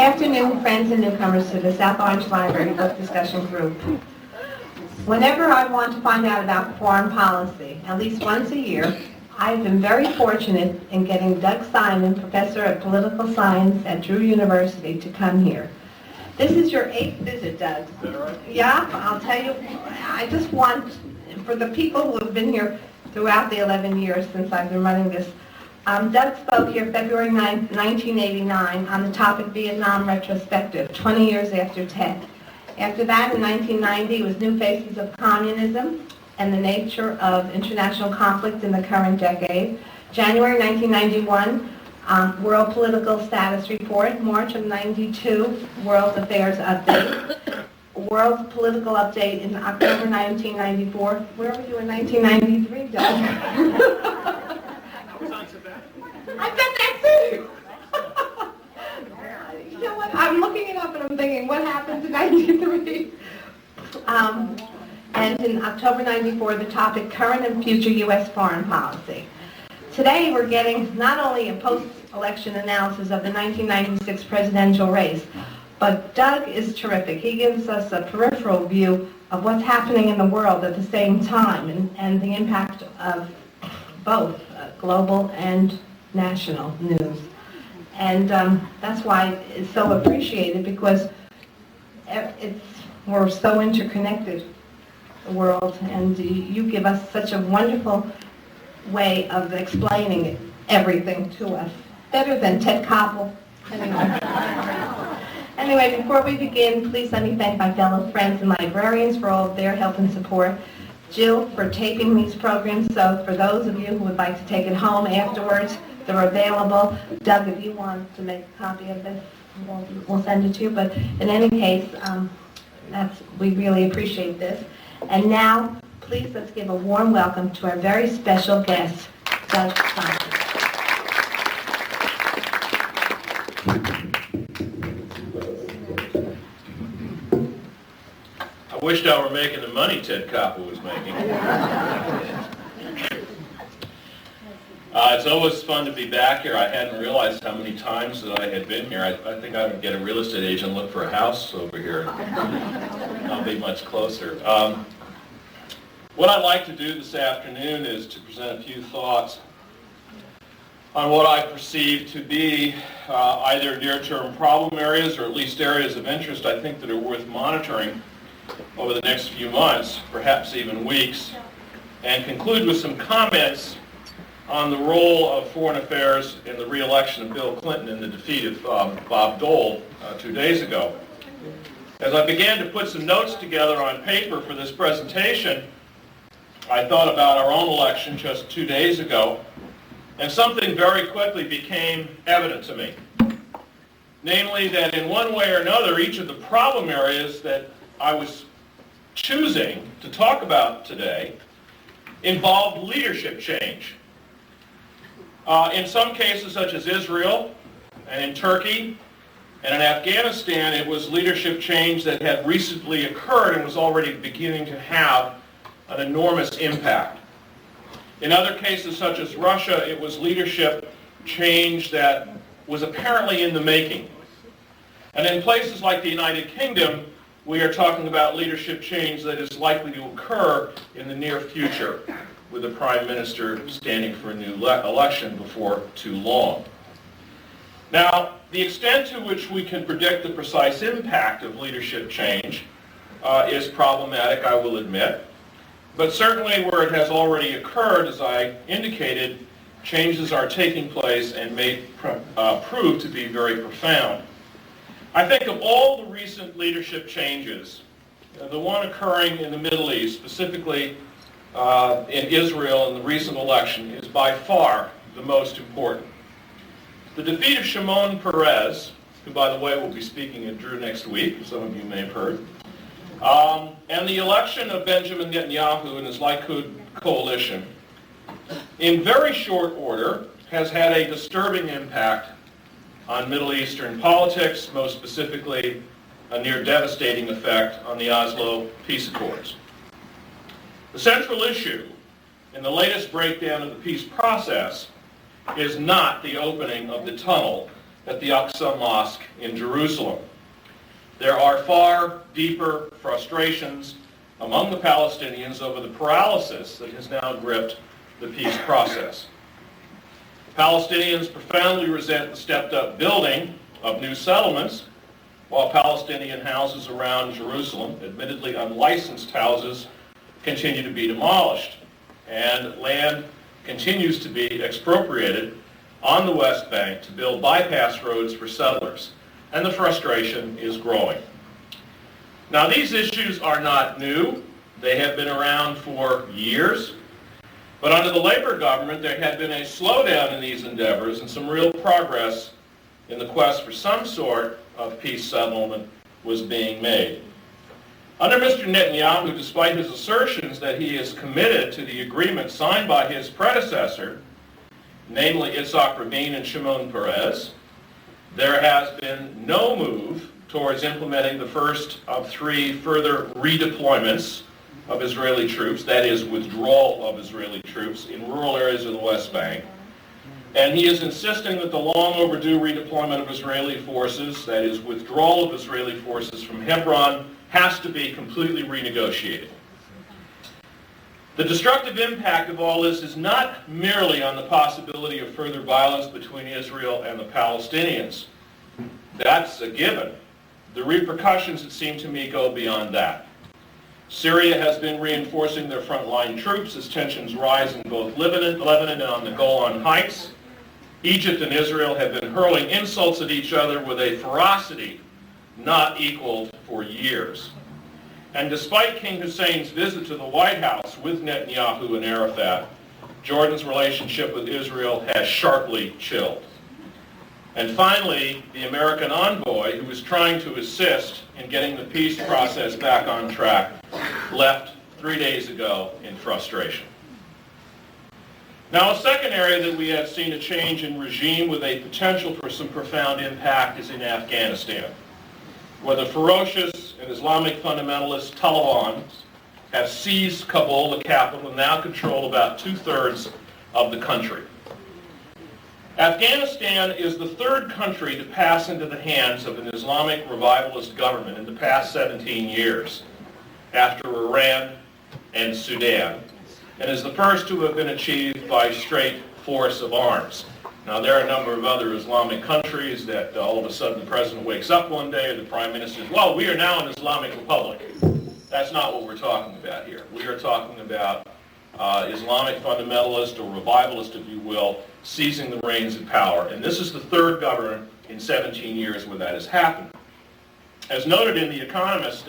afternoon, friends and newcomers to the South Orange Library Book Discussion Group. Whenever I want to find out about foreign policy, at least once a year, I've been very fortunate in getting Doug Simon, professor of political science at Drew University, to come here. This is your 8th visit, Doug. Is that right? Yeah, I'll tell you, I just want, for the people who have been here throughout the 11 years since I've been running this, Doug spoke here February 9, 1989 on the topic Vietnam Retrospective, 20 years after Tet. After that, in 1990, it was New Faces of Communism and the Nature of International Conflict in the Current Decade. January 1991, World Political Status Report. March of 92, World Affairs Update. World Political Update in October 1994. Where were you in 1993, Doug? I bet that's it. You know what? I'm looking it up and I'm thinking, what happened to 93? And in October 94, the topic, Current and Future U.S. Foreign Policy. Today, we're getting not only a post-election analysis of the 1996 presidential race, but Doug is terrific. He gives us a peripheral view of what's happening in the world at the same time and the impact of both global and national news. And that's why it's so appreciated, because we're so interconnected, the world, and you give us such a wonderful way of explaining everything to us, better than Ted Koppel. Anyway, before we begin, please let me thank my fellow friends and librarians for all of their help and support. Jill for taping these programs, so for those of you who would like to take it home afterwards, they're available. Doug, if you want to make a copy of this, we'll send it to you. But in any case, we really appreciate this. And now, please let's give a warm welcome to our very special guest, Doug Simon. I wished I were making the money Ted Koppel was making. It's always fun to be back here. I hadn't realized how many times that I had been here. I think I would get a real estate agent and look for a house over here. I'll be much closer. What I'd like to do this afternoon is to present a few thoughts on what I perceive to be either near-term problem areas or at least areas of interest I think that are worth monitoring over the next few months, perhaps even weeks, and conclude with some comments on the role of foreign affairs in the re-election of Bill Clinton and the defeat of Bob Dole 2 days ago. As I began to put some notes together on paper for this presentation, I thought about our own election just 2 days ago, and something very quickly became evident to me. Namely, that in one way or another, each of the problem areas that I was choosing to talk about today involved leadership change. In some cases, such as Israel, and in Turkey, and in Afghanistan, it was leadership change that had recently occurred and was already beginning to have an enormous impact. In other cases, such as Russia, it was leadership change that was apparently in the making. And in places like the United Kingdom, we are talking about leadership change that is likely to occur in the near future, with the Prime Minister standing for a new election before too long. Now, the extent to which we can predict the precise impact of leadership change is problematic, I will admit. But certainly where it has already occurred, as I indicated, changes are taking place and may prove to be very profound. I think of all the recent leadership changes, the one occurring in the Middle East, specifically in Israel in the recent election, is by far the most important. The defeat of Shimon Peres, who by the way will be speaking at Drew next week, some of you may have heard, and the election of Benjamin Netanyahu and his Likud coalition, in very short order, has had a disturbing impact on Middle Eastern politics, most specifically a near devastating effect on the Oslo peace accords. The central issue in the latest breakdown of the peace process is not the opening of the tunnel at the Aqsa Mosque in Jerusalem. There are far deeper frustrations among the Palestinians over the paralysis that has now gripped the peace process. Palestinians profoundly resent the stepped-up building of new settlements, while Palestinian houses around Jerusalem, admittedly unlicensed houses, continue to be demolished, and land continues to be expropriated on the West Bank to build bypass roads for settlers, and the frustration is growing. Now, these issues are not new. They have been around for years, but under the Labor government, there had been a slowdown in these endeavors and some real progress in the quest for some sort of peace settlement was being made. Under Mr. Netanyahu, despite his assertions that he is committed to the agreement signed by his predecessor, namely Yitzhak Rabin and Shimon Peres, there has been no move towards implementing the first of three further redeployments of Israeli troops, that is, withdrawal of Israeli troops in rural areas of the West Bank. And he is insisting that the long overdue redeployment of Israeli forces, that is, withdrawal of Israeli forces from Hebron, has to be completely renegotiated. The destructive impact of all this is not merely on the possibility of further violence between Israel and the Palestinians. That's a given. The repercussions, it seems to me, go beyond that. Syria has been reinforcing their frontline troops as tensions rise in both Lebanon and on the Golan Heights. Egypt and Israel have been hurling insults at each other with a ferocity not equaled for years. And despite King Hussein's visit to the White House with Netanyahu and Arafat, Jordan's relationship with Israel has sharply chilled. And finally, the American envoy, who was trying to assist in getting the peace process back on track, left 3 days ago in frustration. Now, a second area that we have seen a change in regime with a potential for some profound impact is in Afghanistan, where the ferocious and Islamic fundamentalist Taliban have seized Kabul, the capital, and now control about 2/3 of the country. Afghanistan is the third country to pass into the hands of an Islamic revivalist government in the past 17 years, after Iran and Sudan, and is the first to have been achieved by straight force of arms. Now, there are a number of other Islamic countries that all of a sudden the president wakes up one day or the prime minister says, well, we are now an Islamic republic. That's not what we're talking about here. We are talking about Islamic fundamentalist or revivalist, if you will, seizing the reins of power. And this is the third government in 17 years where that has happened. As noted in The Economist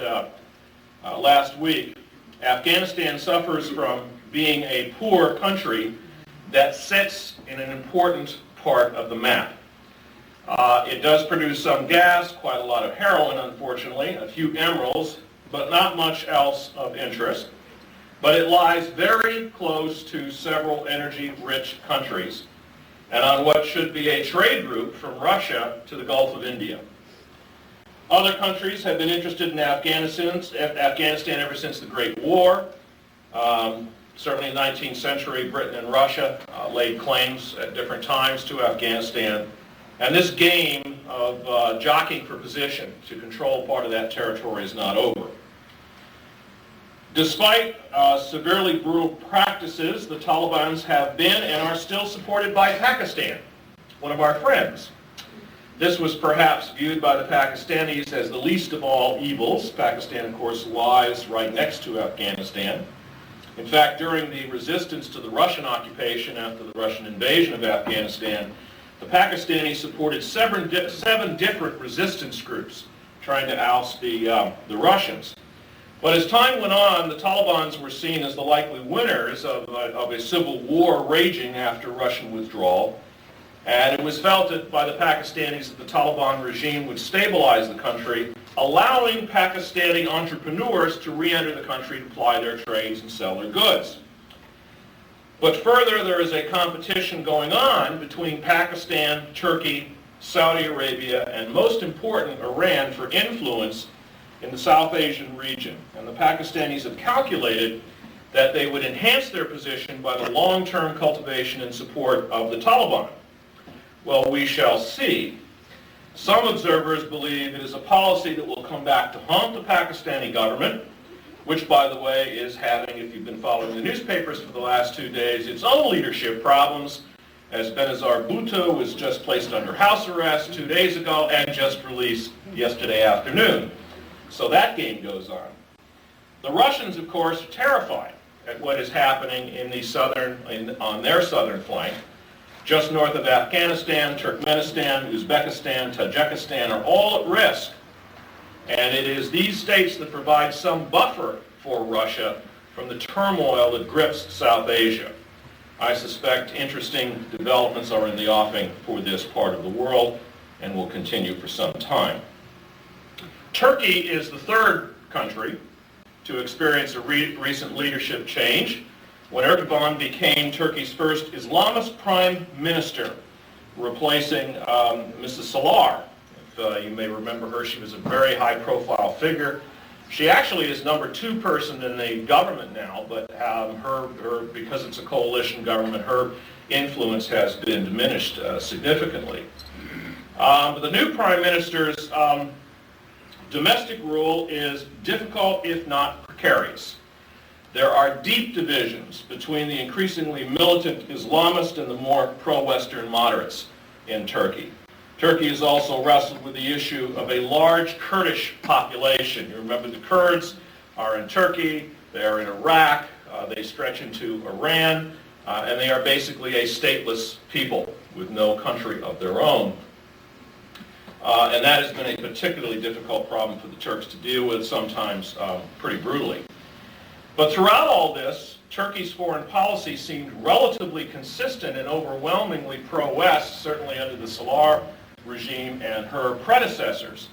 last week, Afghanistan suffers from being a poor country that sits in an important part of the map. It does produce some gas, quite a lot of heroin, unfortunately, a few emeralds, but not much else of interest. But it lies very close to several energy-rich countries and on what should be a trade route from Russia to the Gulf of India. Other countries have been interested in Afghanistan ever since the Great War. Certainly in the 19th century, Britain and Russia laid claims at different times to Afghanistan. And this game of jockeying for position to control part of that territory is not over. Despite severely brutal practices, the Taliban have been and are still supported by Pakistan, one of our friends. This was perhaps viewed by the Pakistanis as the least of all evils. Pakistan, of course, lies right next to Afghanistan. In fact, during the resistance to the Russian occupation after the Russian invasion of Afghanistan, the Pakistanis supported seven different resistance groups trying to oust the Russians. But as time went on, the Taliban were seen as the likely winners of a civil war raging after Russian withdrawal. And it was felt that by the Pakistanis that the Taliban regime would stabilize the country, allowing Pakistani entrepreneurs to re-enter the country to ply their trades and sell their goods. But further, there is a competition going on between Pakistan, Turkey, Saudi Arabia, and most important, Iran, for influence in the South Asian region. And the Pakistanis have calculated that they would enhance their position by the long-term cultivation and support of the Taliban. Well, we shall see. Some observers believe it is a policy that will come back to haunt the Pakistani government, which, by the way, is having, if you've been following the newspapers for the last 2 days, its own leadership problems, as Benazir Bhutto was just placed under house arrest 2 days ago and just released yesterday afternoon. So that game goes on. The Russians, of course, are terrified at what is happening on their southern flank. Just north of Afghanistan, Turkmenistan, Uzbekistan, Tajikistan are all at risk. And it is these states that provide some buffer for Russia from the turmoil that grips South Asia. I suspect interesting developments are in the offing for this part of the world and will continue for some time. Turkey is the third country to experience a recent leadership change when Erdogan became Turkey's first Islamist prime minister, replacing Mrs. Salar. If you may remember her, she was a very high-profile figure. She actually is number 2 person in the government now, but because it's a coalition government, her influence has been diminished significantly. But the new prime minister's domestic rule is difficult, if not precarious. There are deep divisions between the increasingly militant Islamists and the more pro-Western moderates in Turkey. Turkey has also wrestled with the issue of a large Kurdish population. You remember the Kurds are in Turkey, they are in Iraq, they stretch into Iran, and they are basically a stateless people with no country of their own. And that has been a particularly difficult problem for the Turks to deal with, sometimes pretty brutally. But throughout all this, Turkey's foreign policy seemed relatively consistent and overwhelmingly pro-West, certainly under the Salar regime and her predecessors.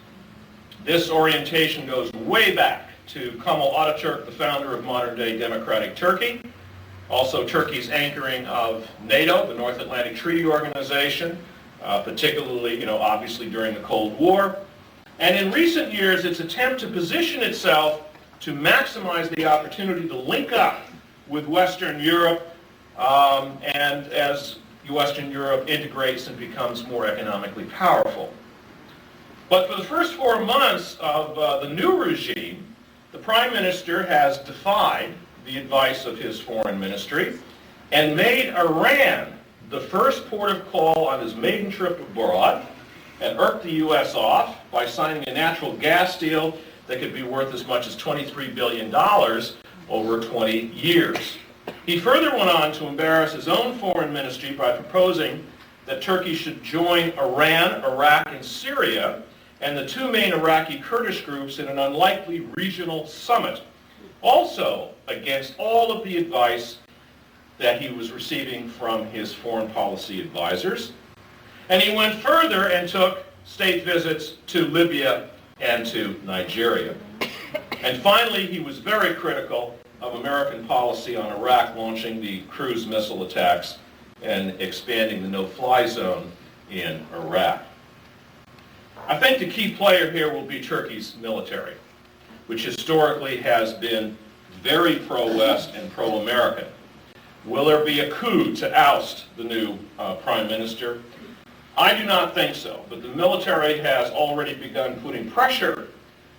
This orientation goes way back to Kemal Ataturk, the founder of modern-day democratic Turkey, also Turkey's anchoring of NATO, the North Atlantic Treaty Organization, particularly, obviously during the Cold War, and in recent years, its attempt to position itself to maximize the opportunity to link up with Western Europe, and as Western Europe integrates and becomes more economically powerful. But for the first 4 months of the new regime, the Prime Minister has defied the advice of his foreign ministry and made Iran the first port of call on his maiden trip abroad, and irked the U.S. off by signing a natural gas deal that could be worth as much as $23 billion over 20 years. He further went on to embarrass his own foreign ministry by proposing that Turkey should join Iran, Iraq, and Syria, and the 2 main Iraqi Kurdish groups in an unlikely regional summit, also against all of the advice that he was receiving from his foreign policy advisors. And he went further and took state visits to Libya and to Nigeria. And finally, he was very critical of American policy on Iraq, launching the cruise missile attacks and expanding the no-fly zone in Iraq. I think the key player here will be Turkey's military, which historically has been very pro-West and pro-American. Will there be a coup to oust the new prime minister? I do not think so, but the military has already begun putting pressure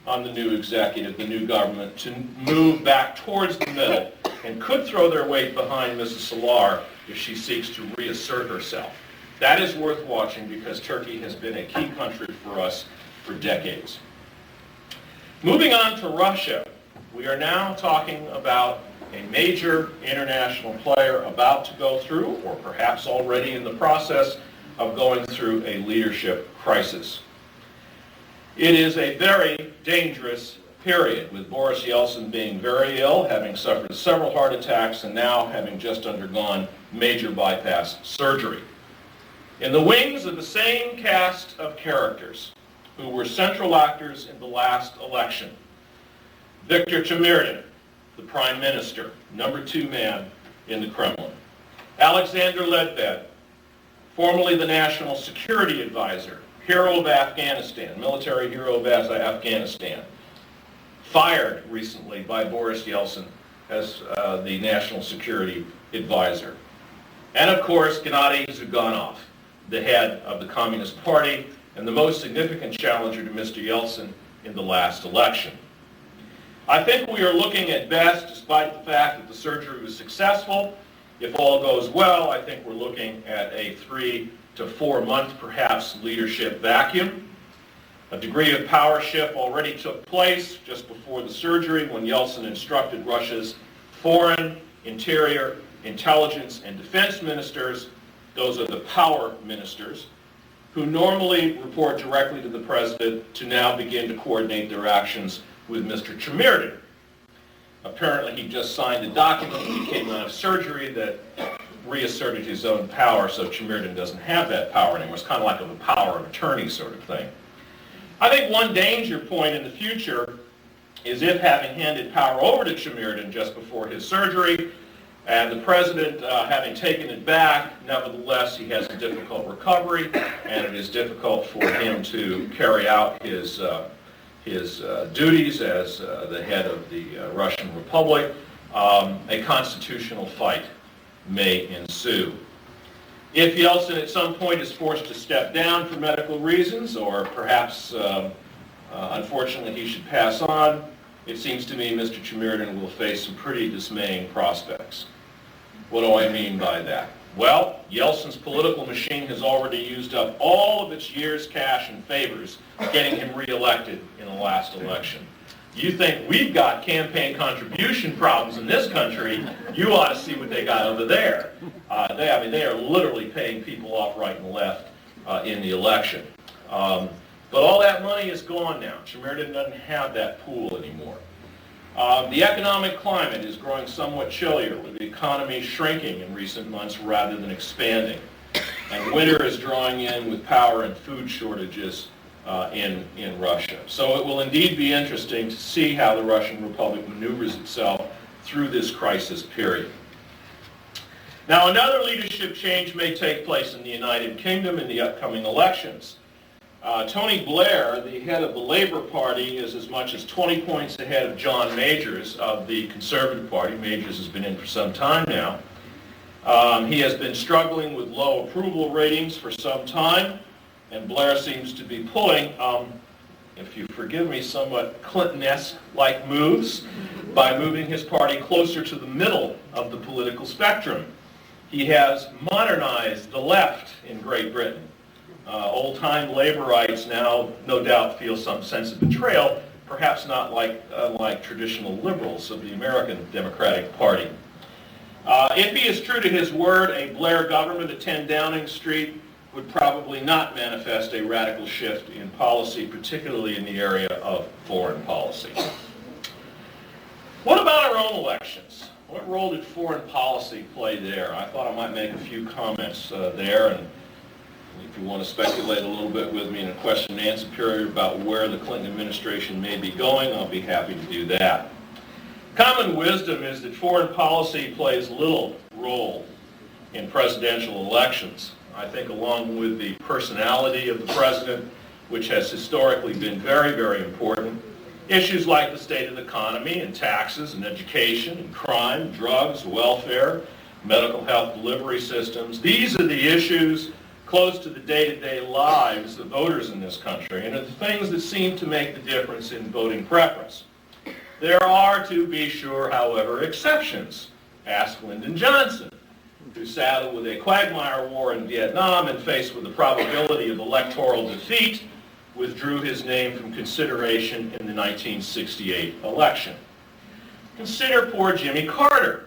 on the new executive, the new government, to move back towards the middle and could throw their weight behind Mrs. Salar if she seeks to reassert herself. That is worth watching because Turkey has been a key country for us for decades. Moving on to Russia, we are now talking about a major international player about to go through, or perhaps already in the process of going through, a leadership crisis. It is a very dangerous period, with Boris Yeltsin being very ill, having suffered several heart attacks, and now having just undergone major bypass surgery. In the wings of the same cast of characters who were central actors in the last election, Viktor Chmyrdin, the Prime Minister, number 2 man in the Kremlin. Alexander Ledbetter, formerly the National Security Advisor, hero of Afghanistan, military hero of Afghanistan, fired recently by Boris Yeltsin as the National Security Advisor. And of course, Gennady Zyuganov, the head of the Communist Party and the most significant challenger to Mr. Yeltsin in the last election. I think we are looking at best, despite the fact that the surgery was successful, if all goes well, I think we're looking at a 3 to 4 month, perhaps, leadership vacuum. A degree of power shift already took place just before the surgery when Yeltsin instructed Russia's foreign, interior, intelligence, and defense ministers, those are the power ministers, who normally report directly to the president, to now begin to coordinate their actions with Mr. Chmyrdin. Apparently he just signed a document when he came out of surgery that reasserted his own power, so Chmyrdin doesn't have that power anymore. It's kind of like a power of attorney sort of thing. I think one danger point in the future is if, having handed power over to Chmyrdin just before his surgery, and the president having taken it back, nevertheless he has a difficult recovery, and it is difficult for him to carry out his duties as the head of the Russian Republic, a constitutional fight may ensue. If Yeltsin at some point is forced to step down for medical reasons, or perhaps, unfortunately, he should pass on, it seems to me Mr. Chmyrdin will face some pretty dismaying prospects. What do I mean by that? Well, Yeltsin's political machine has already used up all of its year's cash and favors getting him reelected in the last election. You think we've got campaign contribution problems in this country, you ought to see what they got over there. They are literally paying people off right and left in the election. But all that money is gone now. Chmyrdin doesn't have that pool anymore. The economic climate is growing somewhat chillier, with the economy shrinking in recent months rather than expanding. And winter is drawing in with power and food shortages in Russia. So it will indeed be interesting to see how the Russian Republic maneuvers itself through this crisis period. Now, another leadership change may take place in the United Kingdom in the upcoming elections. Tony Blair, the head of the Labour Party, is as much as 20 points ahead of John Majors of the Conservative Party. Majors has been in for some time now. He has been struggling with low approval ratings for some time, and Blair seems to be pulling, if you forgive me, somewhat Clinton-esque-like moves by moving his party closer to the middle of the political spectrum. He has modernized the left in Great Britain. Old-time Laborites now, no doubt, feel some sense of betrayal, perhaps not like traditional liberals of the American Democratic Party. If he is true to his word, a Blair government at 10 Downing Street would probably not manifest a radical shift in policy, particularly in the area of foreign policy. What about our own elections? What role did foreign policy play there? I thought I might make a few comments there, and if you want to speculate a little bit with me in a question and answer period about where the Clinton administration may be going, I'll be happy to do that. Common wisdom is that foreign policy plays little role in presidential elections. I think along with the personality of the president, which has historically been very, very important, issues like the state of the economy and taxes and education and crime, drugs, welfare, medical health delivery systems, these are the issues close to the day-to-day lives of voters in this country, and are the things that seem to make the difference in voting preference. There are, to be sure, however, exceptions. Ask Lyndon Johnson, who saddled with a quagmire war in Vietnam and faced with the probability of electoral defeat, withdrew his name from consideration in the 1968 election. Consider poor Jimmy Carter,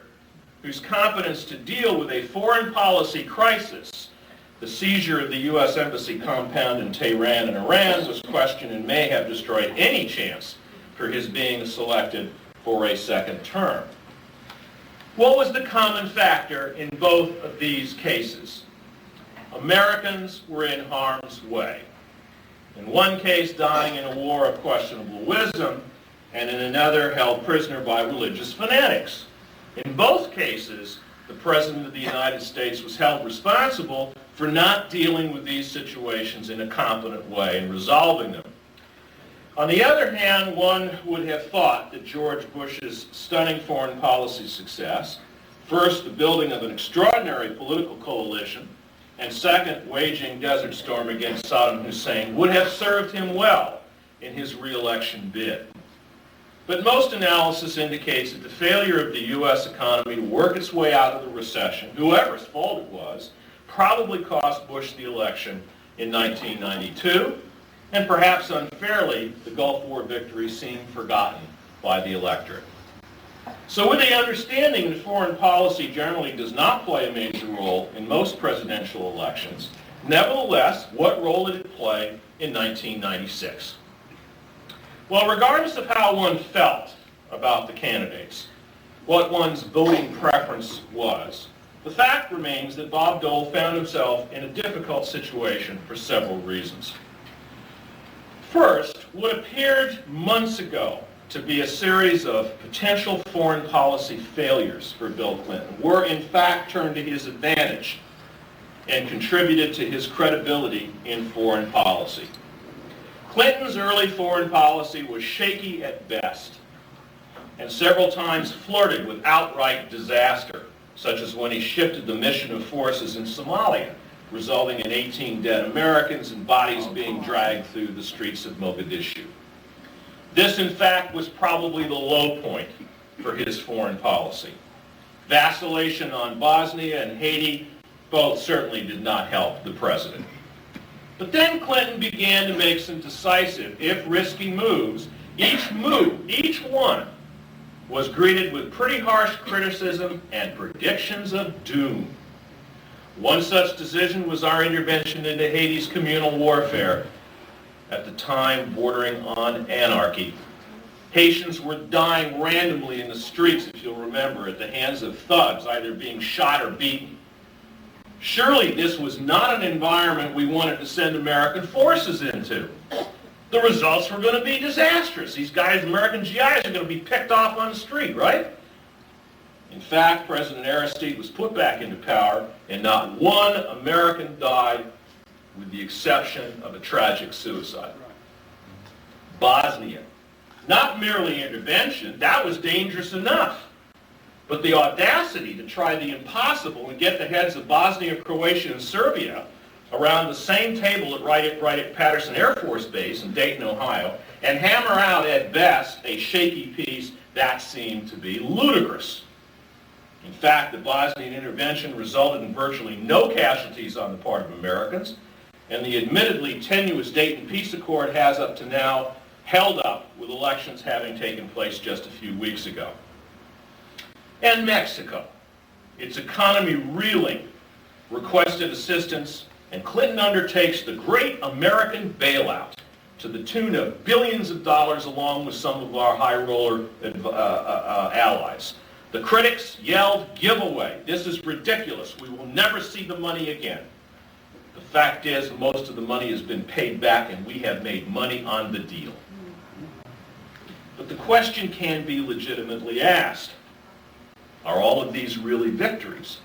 whose competence to deal with a foreign policy crisis, the seizure of the U.S. Embassy compound in Tehran and Iran, was questioned and may have destroyed any chance for his being selected for a second term. What was the common factor in both of these cases? Americans were in harm's way. In one case, dying in a war of questionable wisdom, and in another, held prisoner by religious fanatics. In both cases, the President of the United States was held responsible for not dealing with these situations in a competent way and resolving them. On the other hand, one would have thought that George Bush's stunning foreign policy success, first the building of an extraordinary political coalition and second, waging Desert Storm against Saddam Hussein would have served him well in his re-election bid. But most analysis indicates that the failure of the U.S. economy to work its way out of the recession, whoever's fault it was, probably cost Bush the election in 1992, and perhaps unfairly, the Gulf War victory seemed forgotten by the electorate. So with the understanding that foreign policy generally does not play a major role in most presidential elections, nevertheless, what role did it play in 1996? Well, regardless of how one felt about the candidates, what one's voting preference was, the fact remains that Bob Dole found himself in a difficult situation for several reasons. First, what appeared months ago to be a series of potential foreign policy failures for Bill Clinton were in fact turned to his advantage and contributed to his credibility in foreign policy. Clinton's early foreign policy was shaky at best and several times flirted with outright disaster, such as when he shifted the mission of forces in Somalia, resulting in 18 dead Americans and bodies being dragged through the streets of Mogadishu. This, in fact, was probably the low point for his foreign policy. Vacillation on Bosnia and Haiti both certainly did not help the president. But then Clinton began to make some decisive, if risky, moves. Each one, was greeted with pretty harsh criticism and predictions of doom. One such decision was our intervention into Haiti's communal warfare, at the time bordering on anarchy. Haitians were dying randomly in the streets, if you'll remember, at the hands of thugs, either being shot or beaten. Surely this was not an environment we wanted to send American forces into. The results were going to be disastrous. These guys, American GIs, are going to be picked off on the street, right? In fact, President Aristide was put back into power, and not one American died, with the exception of a tragic suicide. Bosnia. Not merely intervention, that was dangerous enough. But the audacity to try the impossible and get the heads of Bosnia, Croatia, and Serbia around the same table right at Patterson Air Force Base in Dayton, Ohio, and hammer out at best a shaky peace, that seemed to be ludicrous. In fact, the Bosnian intervention resulted in virtually no casualties on the part of Americans, and the admittedly tenuous Dayton Peace Accord has up to now held up, with elections having taken place just a few weeks ago. And Mexico, its economy reeling, requested assistance, and Clinton undertakes the great American bailout to the tune of billions of dollars, along with some of our high roller allies. The critics yelled, "Giveaway, this is ridiculous, we will never see the money again." The fact is, most of the money has been paid back and we have made money on the deal. But the question can be legitimately asked, are all of these really victories?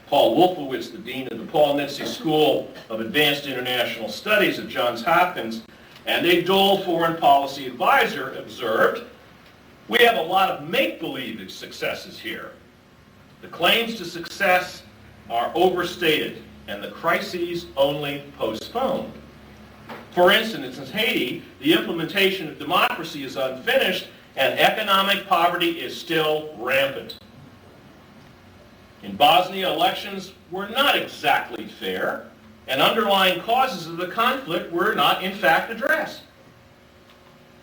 Paul Wolfowitz, the dean of the Paul Nitze School of Advanced International Studies at Johns Hopkins, and a Dole foreign policy advisor, observed, "We have a lot of make-believe successes here. The claims to success are overstated, and the crises only postponed. For instance, in Haiti, the implementation of democracy is unfinished, and economic poverty is still rampant. In Bosnia, elections were not exactly fair, and underlying causes of the conflict were not, in fact, addressed.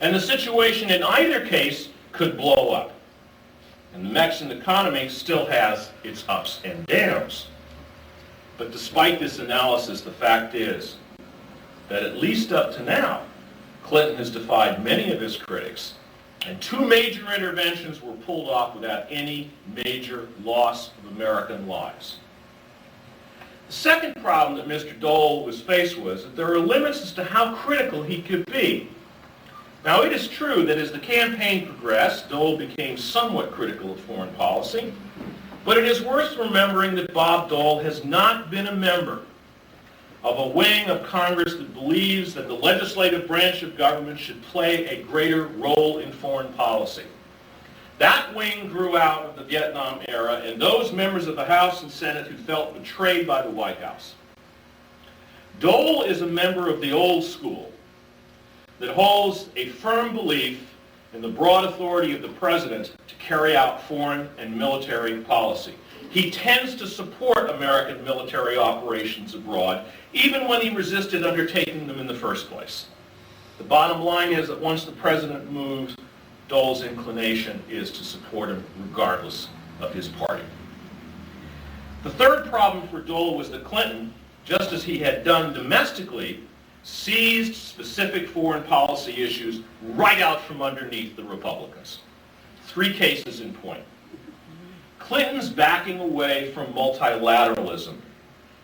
And the situation in either case could blow up. And the Mexican economy still has its ups and downs. But despite this analysis, the fact is that at least up to now, Clinton has defied many of his critics, and two major interventions were pulled off without any major loss of American lives. The second problem that Mr. Dole was faced with was that there are limits as to how critical he could be. Now, it is true that as the campaign progressed, Dole became somewhat critical of foreign policy, but it is worth remembering that Bob Dole has not been a member of a wing of Congress that believes that the legislative branch of government should play a greater role in foreign policy. That wing grew out of the Vietnam era and those members of the House and Senate who felt betrayed by the White House. Dole is a member of the old school that holds a firm belief in the broad authority of the president to carry out foreign and military policy. He tends to support American military operations abroad, even when he resisted undertaking them in the first place. The bottom line is that once the president moves, Dole's inclination is to support him regardless of his party. The third problem for Dole was that Clinton, just as he had done domestically, seized specific foreign policy issues right out from underneath the Republicans. 3 cases in point. Clinton's backing away from multilateralism,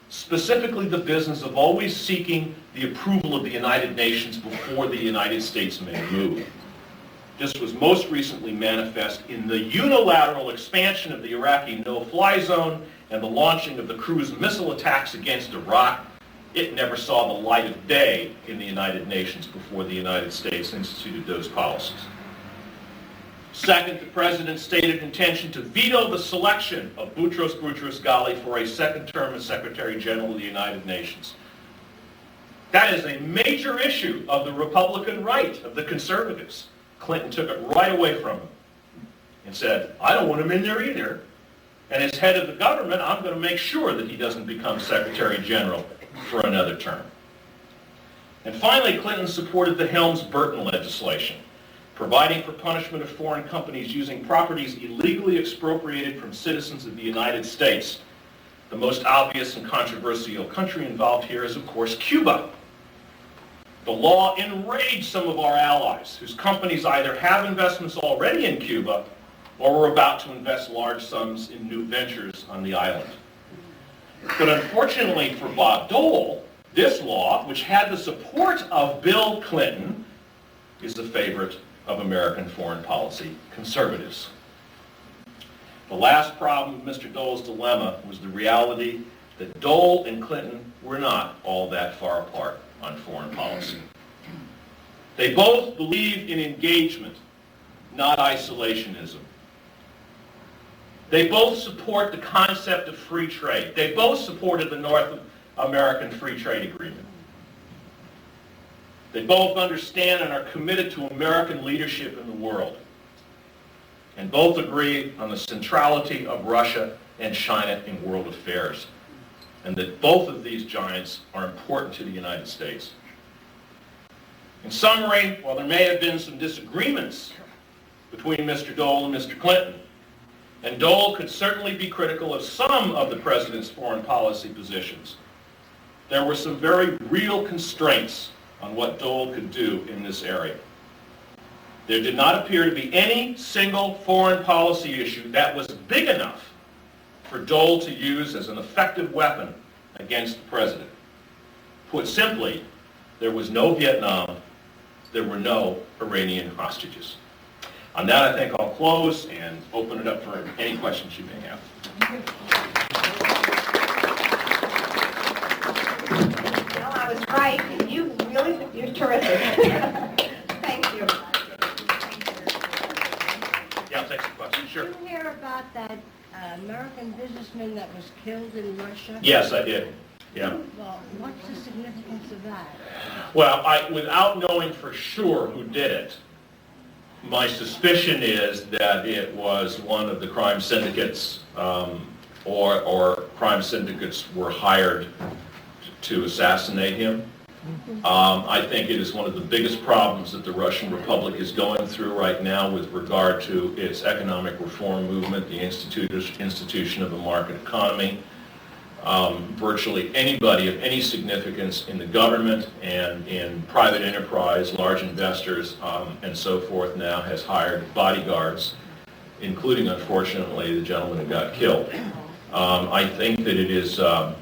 specifically the business of always seeking the approval of the United Nations before the United States may move. This was most recently manifest in the unilateral expansion of the Iraqi no-fly zone and the launching of the cruise missile attacks against Iraq. It never saw the light of day in the United Nations before the United States instituted those policies. Second, the president's stated intention to veto the selection of Boutros Boutros-Ghali for a second term as Secretary General of the United Nations. That is a major issue of the Republican right, of the conservatives. Clinton took it right away from him and said, I don't want him in there either. And as head of the government, I'm going to make sure that he doesn't become Secretary General for another term. And finally, Clinton supported the Helms-Burton legislation, providing for punishment of foreign companies using properties illegally expropriated from citizens of the United States. The most obvious and controversial country involved here is, of course, Cuba. The law enraged some of our allies, whose companies either have investments already in Cuba or were about to invest large sums in new ventures on the island. But unfortunately for Bob Dole, this law, which had the support of Bill Clinton, is the favorite of American foreign policy conservatives. The last problem with Mr. Dole's dilemma was the reality that Dole and Clinton were not all that far apart on foreign policy. They both believed in engagement, not isolationism. They both support the concept of free trade. They both supported the North American Free Trade Agreement. They both understand and are committed to American leadership in the world. And both agree on the centrality of Russia and China in world affairs, and that both of these giants are important to the United States. In summary, while there may have been some disagreements between Mr. Dole and Mr. Clinton, and Dole could certainly be critical of some of the president's foreign policy positions, there were some very real constraints on what Dole could do in this area. There did not appear to be any single foreign policy issue that was big enough for Dole to use as an effective weapon against the president. Put simply, there was no Vietnam, there were no Iranian hostages. On that, I think I'll close and open it up for any questions you may have. Well, I was right. You're terrific. Thank you. Yeah, I'll take some questions. Sure. Did you hear about that American businessman that was killed in Russia? Yes, I did. Yeah. Well, what's the significance of that? Well, without knowing for sure who did it, my suspicion is that it was one of the crime syndicates, or crime syndicates were hired to assassinate him. I think it is one of the biggest problems that the Russian Republic is going through right now with regard to its economic reform movement, the institution of a market economy. Virtually anybody of any significance in the government and in private enterprise, large investors, and so forth now has hired bodyguards, including, unfortunately, the gentleman who got killed. I think that it is, I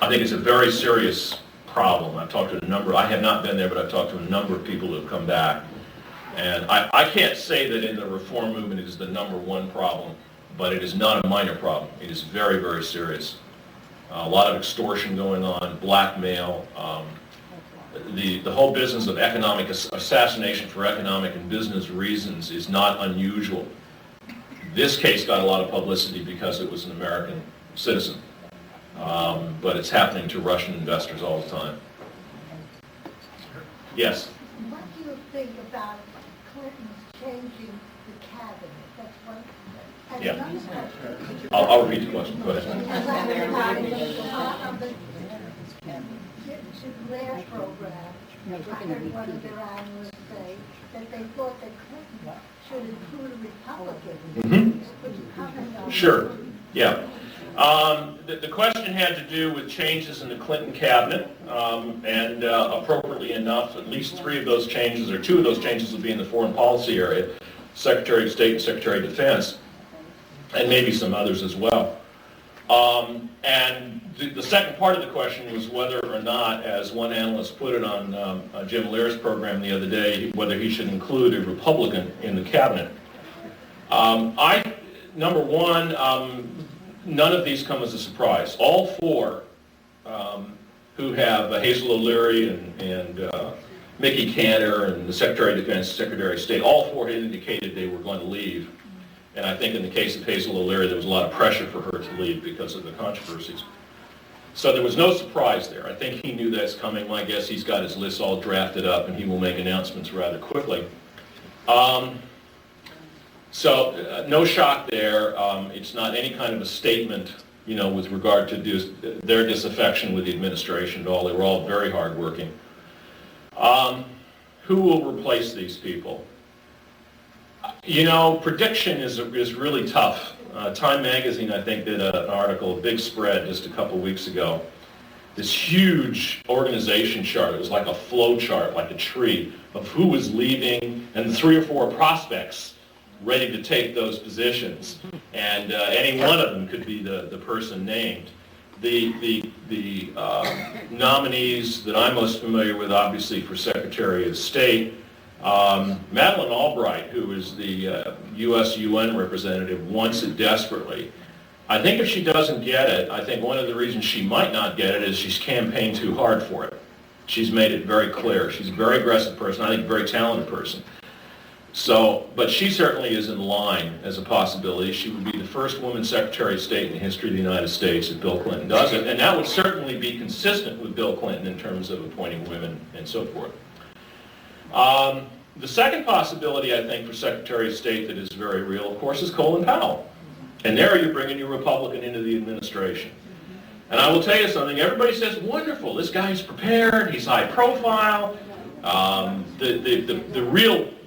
think it's a very serious problem. I've talked to a number, I have not been there, but I've talked to a number of people who have come back. And I can't say that in the reform movement it is the #1 problem, but it is not a minor problem. It is very, very serious. A lot of extortion going on, blackmail, the whole business of economic assassination for economic and business reasons is not unusual This case got a lot of publicity because it was an American citizen, but it's happening to Russian investors all the time. Yes? What do you think about Clinton's changing the cabinet? That's one. And Yeah. another question. I'll repeat the question. Go ahead. As I of the Blair program, I heard one of their analysts say that they thought that Clinton should include a Republican. Mm-hmm. Could you comment on that? Sure. Yeah. The question had to do with changes in the Clinton cabinet, and appropriately enough, at least 3 of those changes, or 2 of those changes will be in the foreign policy area, Secretary of State and Secretary of Defense, and maybe some others as well. And the second part of the question was whether or not, as one analyst put it on Jim Blair's program the other day, whether he should include a Republican in the cabinet. Number one, none of these come as a surprise. All 4 who have Hazel O'Leary and Mickey Cantor and the Secretary of Defense, Secretary of State, all 4 had indicated they were going to leave. And I think in the case of Hazel O'Leary, there was a lot of pressure for her to leave because of the controversies. So there was no surprise there. I think he knew that's coming. My guess, he's got his list all drafted up, and he will make announcements rather quickly. So no shock there. It's not any kind of a statement, with regard to their disaffection with the administration at all. They were all very hardworking. Who will replace these people? Prediction is really tough. Time Magazine, I think, did an article, a big spread just a couple weeks ago. This huge organization chart. It was like a flow chart, like a tree, of who was leaving and the 3 or 4 prospects ready to take those positions. And any one of them could be the person named. The nominees that I'm most familiar with, obviously, for Secretary of State, Madeleine Albright, who is the U.S. UN representative, wants it desperately. I think if she doesn't get it, I think one of the reasons she might not get it is she's campaigned too hard for it. She's made it very clear. She's a very aggressive person, I think a very talented person. So, but she certainly is in line as a possibility. She would be the first woman Secretary of State in the history of the United States if Bill Clinton does it, and that would certainly be consistent with Bill Clinton in terms of appointing women and so forth. The second possibility, I think, for Secretary of State that is very real, of course, is Colin Powell. And there you're bringing your Republican into the administration. And I will tell you something, everybody says, wonderful, this guy's prepared, he's high profile.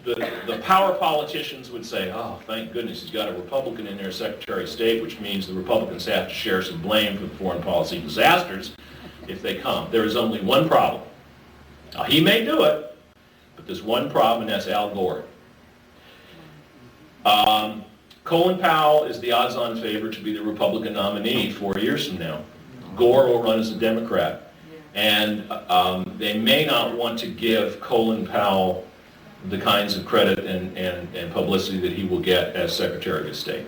The power politicians would say, oh, thank goodness he's got a Republican in there, Secretary of State, which means the Republicans have to share some blame for the foreign policy disasters if they come. There is only one problem. Now, he may do it, but there's one problem, and that's Al Gore. Colin Powell is the odds-on favorite to be the Republican nominee 4 years from now. Gore will run as a Democrat. And they may not want to give Colin Powell the kinds of credit and publicity that he will get as Secretary of State.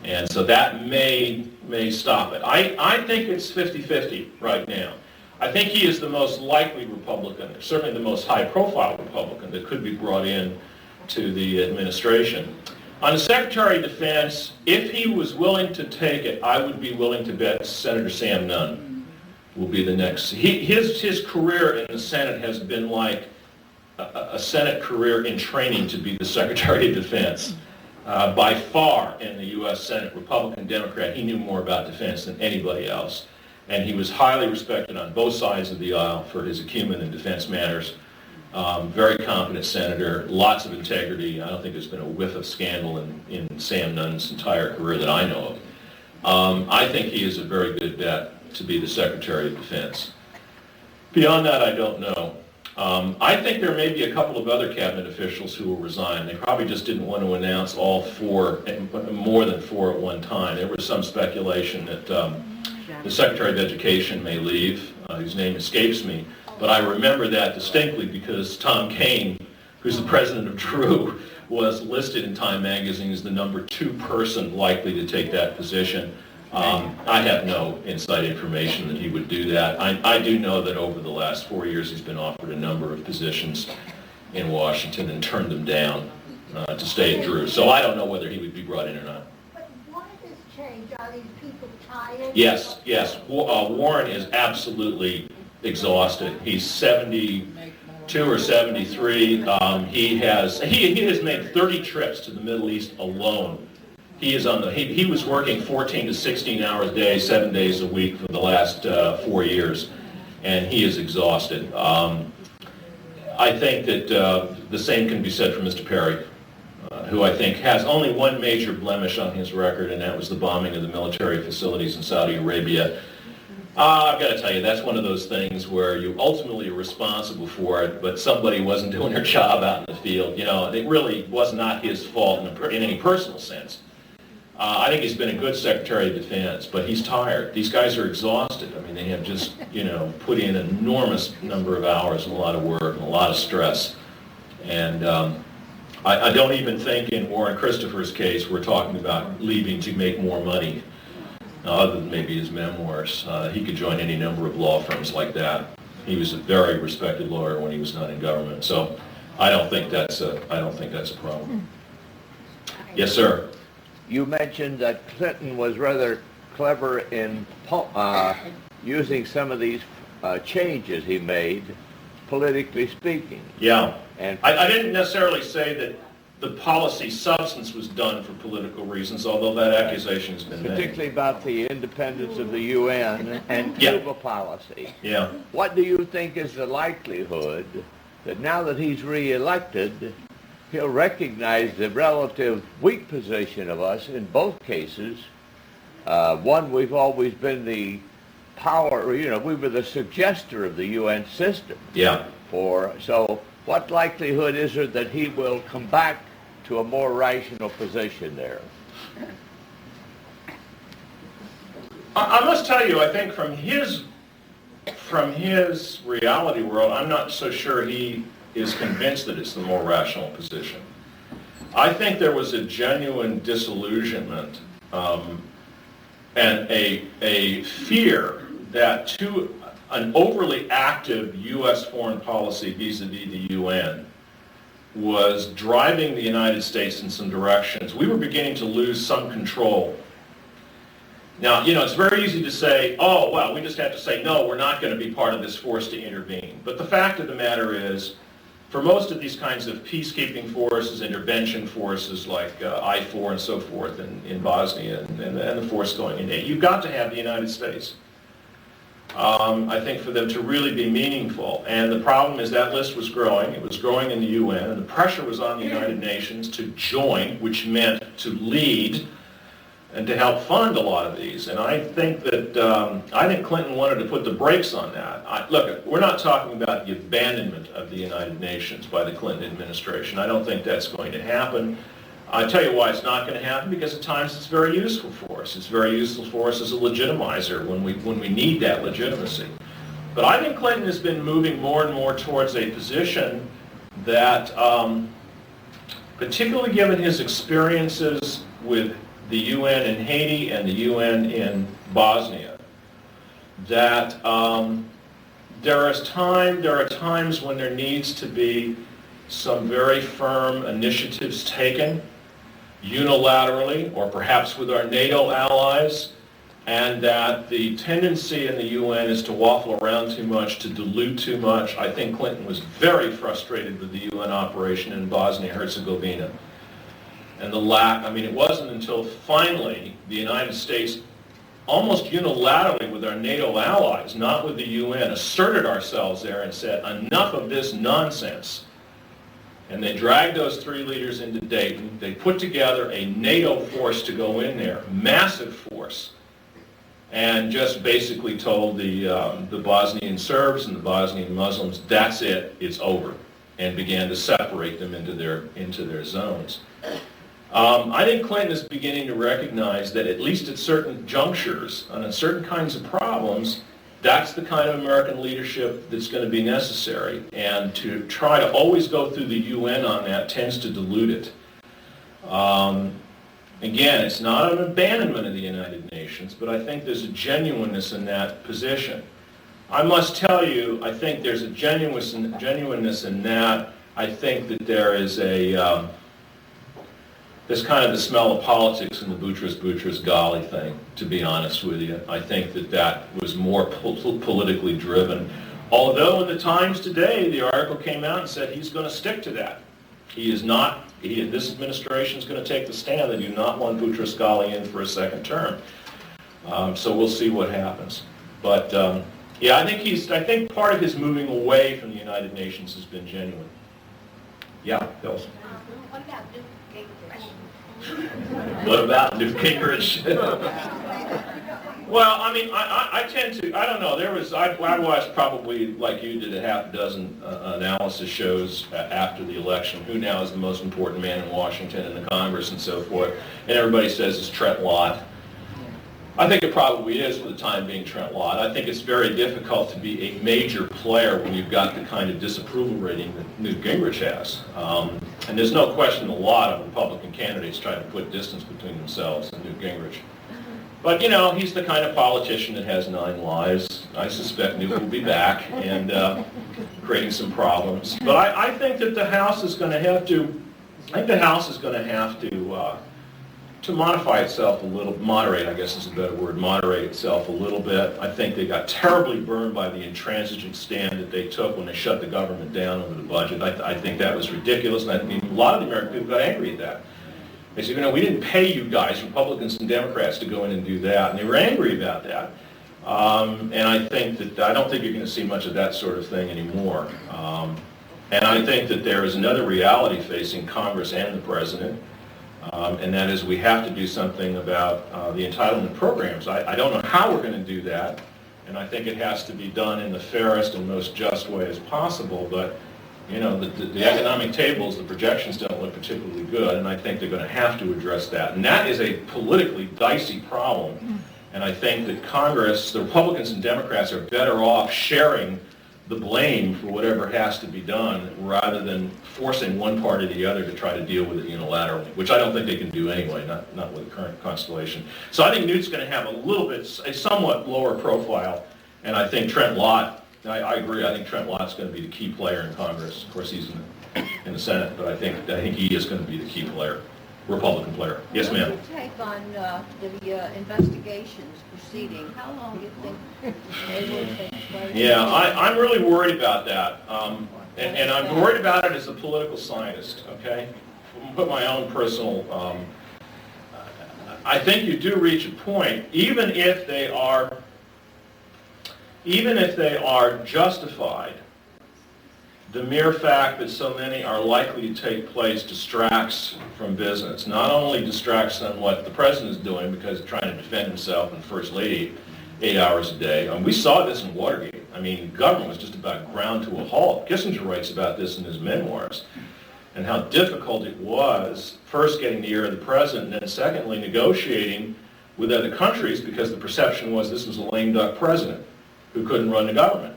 And so that may stop it. I think it's 50-50 right now. I think he is the most likely Republican, certainly the most high-profile Republican that could be brought in to the administration. On the Secretary of Defense, if he was willing to take it, I would be willing to bet Senator Sam Nunn will be the next. His career in the Senate has been like a Senate career in training to be the Secretary of Defense. By far in the U.S. Senate, Republican, Democrat, he knew more about defense than anybody else. And he was highly respected on both sides of the aisle for his acumen in defense matters. Very competent senator, lots of integrity. I don't think there's been a whiff of scandal in Sam Nunn's entire career that I know of. I think he is a very good bet to be the Secretary of Defense. Beyond that, I don't know. I think there may be a couple of other cabinet officials who will resign. They probably just didn't want to announce all 4, more than 4 at one time. There was some speculation that the Secretary of Education may leave, whose name escapes me. But I remember that distinctly because Tom Kane, who's the president of Drew, was listed in Time Magazine as the number 2 person likely to take that position. I have no inside information that he would do that. I do know that over the last 4 years he's been offered a number of positions in Washington and turned them down. to stay at Drew. So I don't know whether he would be brought in or not. But why this change? Are these people tired? Yes, yes. Warren is absolutely exhausted. He's 72 or 73. He has made 30 trips to the Middle East alone. He is on the. He was working 14 to 16 hours a day, 7 days a week for the last 4 years, and he is exhausted. I think that the same can be said for Mr. Perry, who I think has only one major blemish on his record, and that was the bombing of the military facilities in Saudi Arabia. I've got to tell you, that's one of those things where you ultimately are responsible for it, but somebody wasn't doing their job out in the field. You know, it really was not his fault in any personal sense. I think he's been a good Secretary of Defense, but he's tired. These guys are exhausted. I mean, they have just, put in an enormous number of hours and a lot of work and a lot of stress. And I don't even think in Warren Christopher's case we're talking about leaving to make more money, other than maybe his memoirs. He could join any number of law firms like that. He was a very respected lawyer when he was not in government. So I don't think that's a problem. Yes, sir. You mentioned that Clinton was rather clever in using some of these changes he made, politically speaking. Yeah. And I didn't necessarily say that the policy substance was done for political reasons, although that accusation has been made. particularly about the independence of the UN and Yeah. Cuba policy. Yeah. What do you think is the likelihood that now that he's re-elected, he'll recognize the relative weak position of us in both cases? One, we've always been the power, we were the suggester of the UN system. Yeah. So what likelihood is there that he will come back to a more rational position there? I must tell you, I think from his reality world, I'm not so sure he is convinced that it's the more rational position. I think there was a genuine disillusionment and a fear that an overly active U.S. foreign policy vis-a-vis the UN was driving the United States in some directions. We were beginning to lose some control. Now, it's very easy to say, oh, well, we just have to say, no, we're not going to be part of this force to intervene. But the fact of the matter is, for most of these kinds of peacekeeping forces, intervention forces like I-4 and so forth in Bosnia and the force going in, you've got to have the United States. I think for them to really be meaningful. And the problem is that list was growing. It was growing in the UN, and the pressure was on the United Nations to join, which meant to lead and to help fund a lot of these. And I think that Clinton wanted to put the brakes on that. Look, we're not talking about the abandonment of the United Nations by the Clinton administration. I don't think that's going to happen. I tell you why it's not going to happen, because at times it's very useful for us. It's very useful for us as a legitimizer when we need that legitimacy. But I think Clinton has been moving more and more towards a position that, particularly given his experiences with the UN in Haiti and the UN in Bosnia, that there are times when there needs to be some very firm initiatives taken unilaterally or perhaps with our NATO allies, and that the tendency in the UN is to waffle around too much, to dilute too much. I think Clinton was very frustrated with the UN operation in Bosnia-Herzegovina. And it wasn't until finally the United States, almost unilaterally with our NATO allies, not with the UN, asserted ourselves there and said, enough of this nonsense. And they dragged those three leaders into Dayton. They put together a NATO force to go in there, massive force, and just basically told the Bosnian Serbs and the Bosnian Muslims, that's it, it's over, and began to separate them into their zones. I think Clinton is beginning to recognize that at least at certain junctures, and at certain kinds of problems, that's the kind of American leadership that's going to be necessary. And to try to always go through the UN on that tends to dilute it. Again, it's not an abandonment of the United Nations, but I think there's a genuineness in that position. I must tell you, I think there's a genuineness in that. I think that there is It's kind of the smell of politics and the Boutros Ghali thing, to be honest with you. I think that was more politically driven. Although in the Times today, the article came out and said he's going to stick to that. He is not, this administration is going to take the stand. They do not want Boutros Ghali in for a second term. So we'll see what happens. But yeah, I think part of his moving away from the United Nations has been genuine. Yeah, Bill. What about Newt Gingrich? What about Newt Gingrich? Well, I mean, I tend to, I don't know, I watched probably, like you did, a half dozen analysis shows after the election, who now is the most important man in Washington and the Congress and so forth, and everybody says it's Trent Lott. I think it probably is for the time being Trent Lott. I think it's very difficult to be a major player when you've got the kind of disapproval rating that Newt Gingrich has. And there's no question a lot of Republican candidates try to put distance between themselves and Newt Gingrich. But, you know, he's the kind of politician that has 9 lives. I suspect Newt will be back and creating some problems. But I think that the House is going to have to, to modify itself a little, moderate, I guess is a better word, moderate itself a little bit. I think they got terribly burned by the intransigent stand that they took when they shut the government down over the budget. I think that was ridiculous, and I mean, a lot of the American people got angry at that. They said, you know, we didn't pay you guys, Republicans and Democrats, to go in and do that, and they were angry about that. And I don't think you're going to see much of that sort of thing anymore. And I think that there is another reality facing Congress and the President, and that is we have to do something about the entitlement programs. I don't know how we're going to do that, and I think it has to be done in the fairest and most just way as possible, but you know, the economic tables, the projections don't look particularly good, and I think they're going to have to address that. And that is a politically dicey problem, and I think that Congress, the Republicans and Democrats are better off sharing the blame for whatever has to be done rather than forcing one party or the other to try to deal with it unilaterally, which I don't think they can do anyway, not with the current constellation. So I think Newt's going to have a somewhat lower profile, and I think Trent Lott, I agree, I think Trent Lott's going to be the key player in Congress. Of course, he's in the Senate, but I think he is going to be the key player, Republican player. Yes, ma'am. What's your take on the investigations proceeding? How long do you think they will take place? Yeah, I'm really worried about that. And I'm worried about it as a political scientist, okay? I'll put my own personal... I think you do reach a point, even if they are justified, the mere fact that so many are likely to take place distracts from business. Not only distracts on what the president is doing because he's trying to defend himself and the First Lady 8 hours a day. And we saw this in Watergate. I mean, government was just about ground to a halt. Kissinger writes about this in his memoirs and how difficult it was, first getting the ear of the president, and then secondly negotiating with other countries because the perception was this was a lame duck president who couldn't run the government.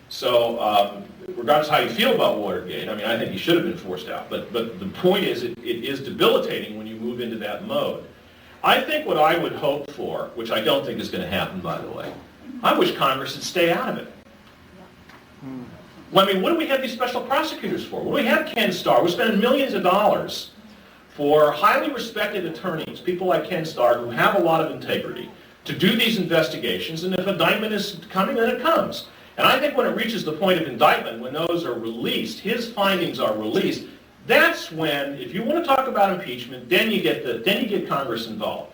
So regardless of how you feel about Watergate, I mean, I think he should have been forced out. But the point is, it is debilitating when you move into that mode. I think what I would hope for, which I don't think is going to happen, by the way, I wish Congress would stay out of it. Well, I mean, what do we have these special prosecutors for? Well, we have Ken Starr. We're spending millions of dollars for highly respected attorneys, people like Ken Starr, who have a lot of integrity, to do these investigations, and if indictment is coming, then it comes. And I think when it reaches the point of indictment, when those are released, his findings are released, that's when, if you want to talk about impeachment, then you get Congress involved.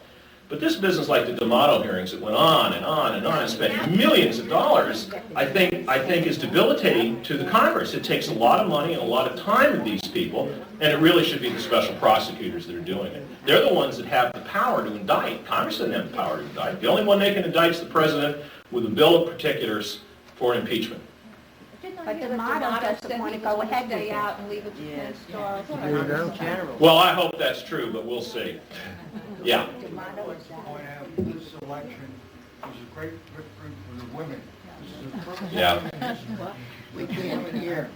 But this business, like the D'Amato hearings that went on and on and on and spent millions of dollars, I think is debilitating to the Congress. It takes a lot of money and a lot of time of these people, and it really should be the special prosecutors that are doing it. They're the ones that have the power to indict. Congress doesn't have the power to indict. The only one they can indict is the president with a bill of particulars for an impeachment. But the motto doesn't want to go ahead and stay out and leave it to Ken Starr. Well, I hope that's true, but we'll see. Yeah. The motto is that. Point out that this election was a great victory for the women. This is the first Yeah. election in history. We can't hear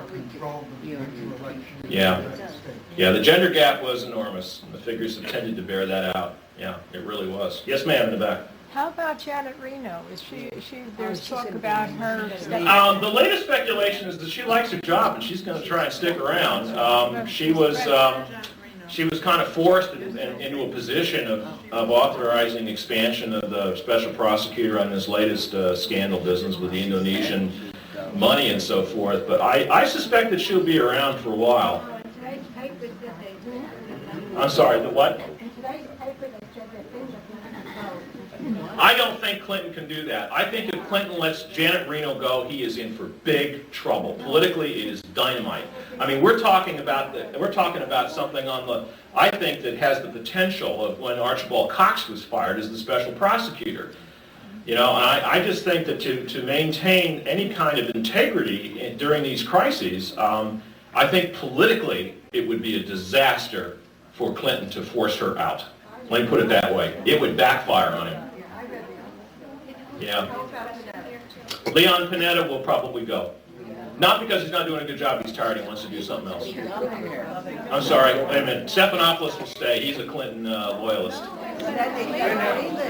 control the eventual election. Yeah. in the United States. Yeah, the gender gap was enormous. The figures have tended to bear that out. Yeah, it really was. Yes, ma'am, in the back. How about Janet Reno? Is there's talk about her stepping The latest speculation is that she likes her job and she's going to try and stick around. She she was kind of forced into a position of authorizing expansion of the special prosecutor on this latest scandal business with the Indonesian money and so forth. But I suspect that she'll be around for a while. Today's paper said they, I'm sorry, the what? in today's paper they said that things are going to go. I don't think Clinton can do that. I think if Clinton lets Janet Reno go, he is in for big trouble. Politically, it is dynamite. I mean, we're talking about something on the, I think, that has the potential of when Archibald Cox was fired as the special prosecutor. You know, and I just think that to maintain any kind of integrity during these crises, I think politically it would be a disaster for Clinton to force her out. Let me put it that way. It would backfire on him. Yeah. Leon Panetta will probably go. Not because he's not doing a good job, he's tired, he wants to do something else. I'm sorry, wait a minute. Stephanopoulos will stay, he's a Clinton loyalist.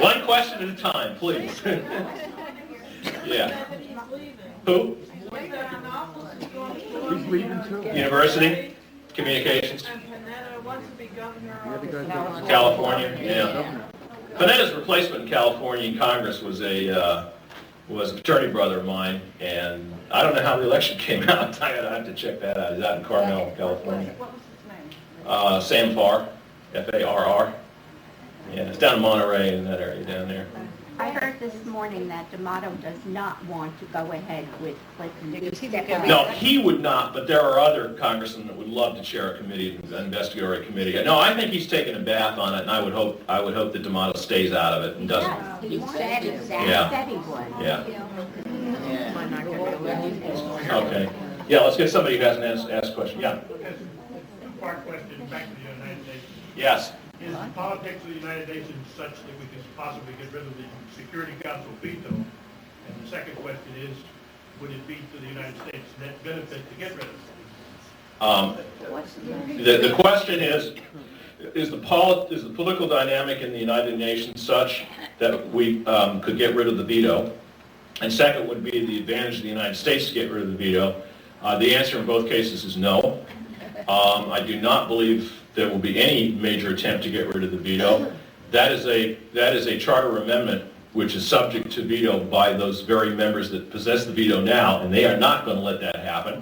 One question at a time, please. Yeah. Who? He's leaving too. University? Communications? And Panetta wants to be governor of California? Yeah. Panetta's replacement in California in Congress was a fraternity brother of mine, and I don't know how the election came out. I have to check that out. He's out in Carmel, California. What was his name? Sam Farr, F-A-R-R. Yeah, it's down in Monterey in that area down there. I heard this morning that D'Amato does not want to go ahead with Clinton. No, he would not, but there are other congressmen that would love to chair a committee, an investigatory committee. No, I think he's taken a bath on it, and I would hope that D'Amato stays out of it and doesn't. Yes, he said Yeah. that he would. Yeah. Okay. Yeah, let's get somebody who hasn't asked a question. Yeah. Two-part question back to the United Nations. Yes. Is the politics of the United Nations such that we can possibly get rid of the Security Council veto? And the second question is, would it be to the United States net benefit to get rid of it? The question is the political dynamic in the United Nations such that we could get rid of the veto? And second would be the advantage of the United States to get rid of the veto. The answer in both cases is no. I do not believe there will be any major attempt to get rid of the veto. That is a charter amendment which is subject to veto by those very members that possess the veto now, and they are not going to let that happen.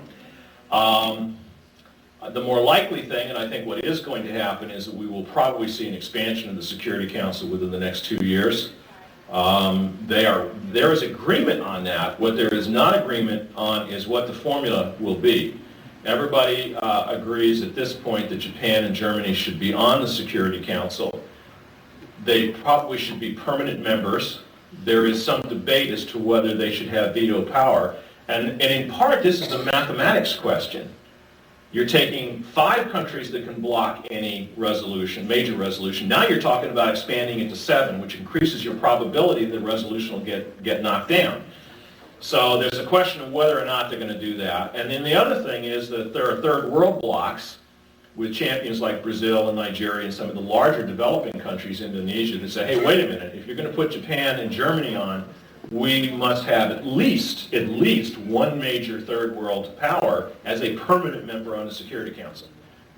The more likely thing, and I think what is going to happen, is that we will probably see an expansion of the Security Council within the next 2 years. There is agreement on that. What there is not agreement on is what the formula will be. Everybody agrees at this point that Japan and Germany should be on the Security Council. They probably should be permanent members. There is some debate as to whether they should have veto power. And in part, this is a mathematics question. You're taking 5 countries that can block any resolution, major resolution. Now you're talking about expanding it to 7, which increases your probability that the resolution will get knocked down. So there's a question of whether or not they're going to do that. And then the other thing is that there are third world blocks with champions like Brazil and Nigeria and some of the larger developing countries, Indonesia, that say, hey, wait a minute, if you're going to put Japan and Germany on, we must have at least one major third world power as a permanent member on the Security Council.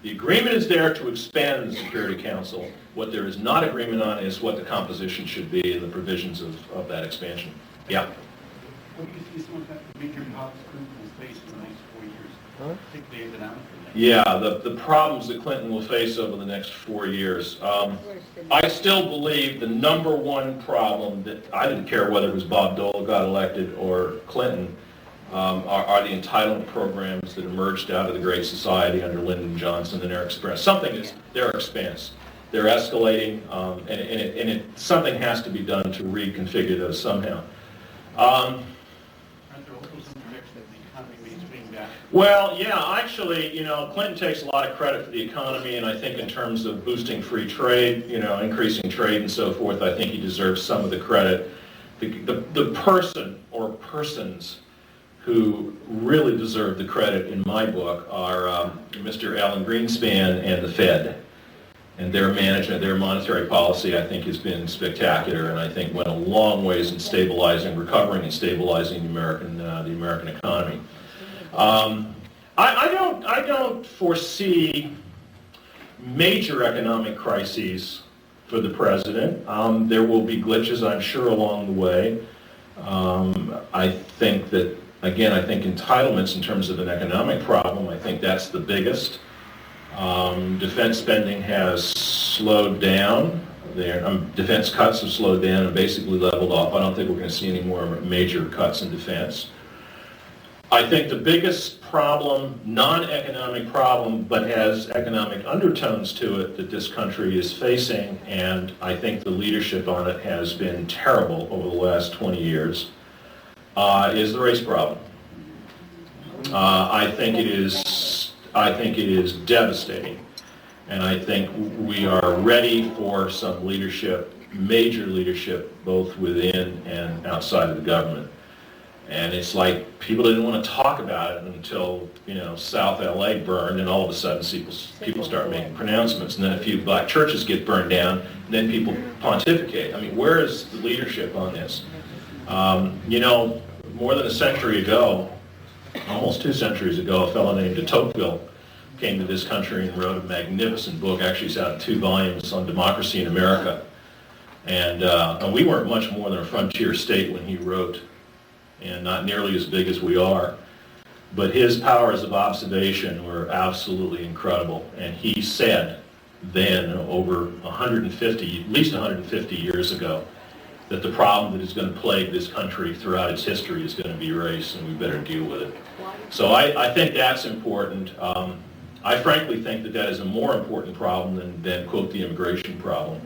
The agreement is there to expand the Security Council. What there is not agreement on is what the composition should be and the provisions of that expansion. Yeah. What do you see some of the major obstacles will face in the next 4 years, particularly economically? Yeah, the problems that Clinton will face over the next 4 years. I still believe the number one problem that I didn't care whether it was Bob Dole got elected or Clinton are the entitlement programs that emerged out of the Great Society under Lyndon Johnson and their expense. Their expense. They're escalating, and something has to be done to reconfigure those somehow. Well, yeah, actually, Clinton takes a lot of credit for the economy, and I think in terms of boosting free trade, increasing trade and so forth, I think he deserves some of the credit. The person or persons who really deserve the credit in my book are Mr. Alan Greenspan and the Fed. And their management, their monetary policy, I think, has been spectacular, and I think went a long ways in recovering and stabilizing the American economy. I don't foresee major economic crises for the president. There will be glitches, I'm sure, along the way. I think that, again, I think entitlements in terms of an economic problem, I think that's the biggest. Defense spending has slowed down. Defense cuts have slowed down and basically leveled off. I don't think we're going to see any more major cuts in defense. I think the biggest problem, non-economic problem, but has economic undertones to it that this country is facing, and I think the leadership on it has been terrible over the last 20 years, is the race problem. I think it is devastating, and I think we are ready for some leadership, major leadership, both within and outside of the government. And it's like people didn't want to talk about it until, South LA burned, and all of a sudden people start making pronouncements, and then a few black churches get burned down, and then people pontificate. I mean, where is the leadership on this? More than a century ago, almost 2 centuries ago, a fellow named de Tocqueville came to this country and wrote a magnificent book. Actually, it's out in 2 volumes on democracy in America. And we weren't much more than a frontier state when he wrote, and not nearly as big as we are. But his powers of observation were absolutely incredible. And he said then, over 150, at least 150 years ago, that the problem that is going to plague this country throughout its history is going to be race, and we better deal with it. So I think that's important. I frankly think that is a more important problem than quote, the immigration problem.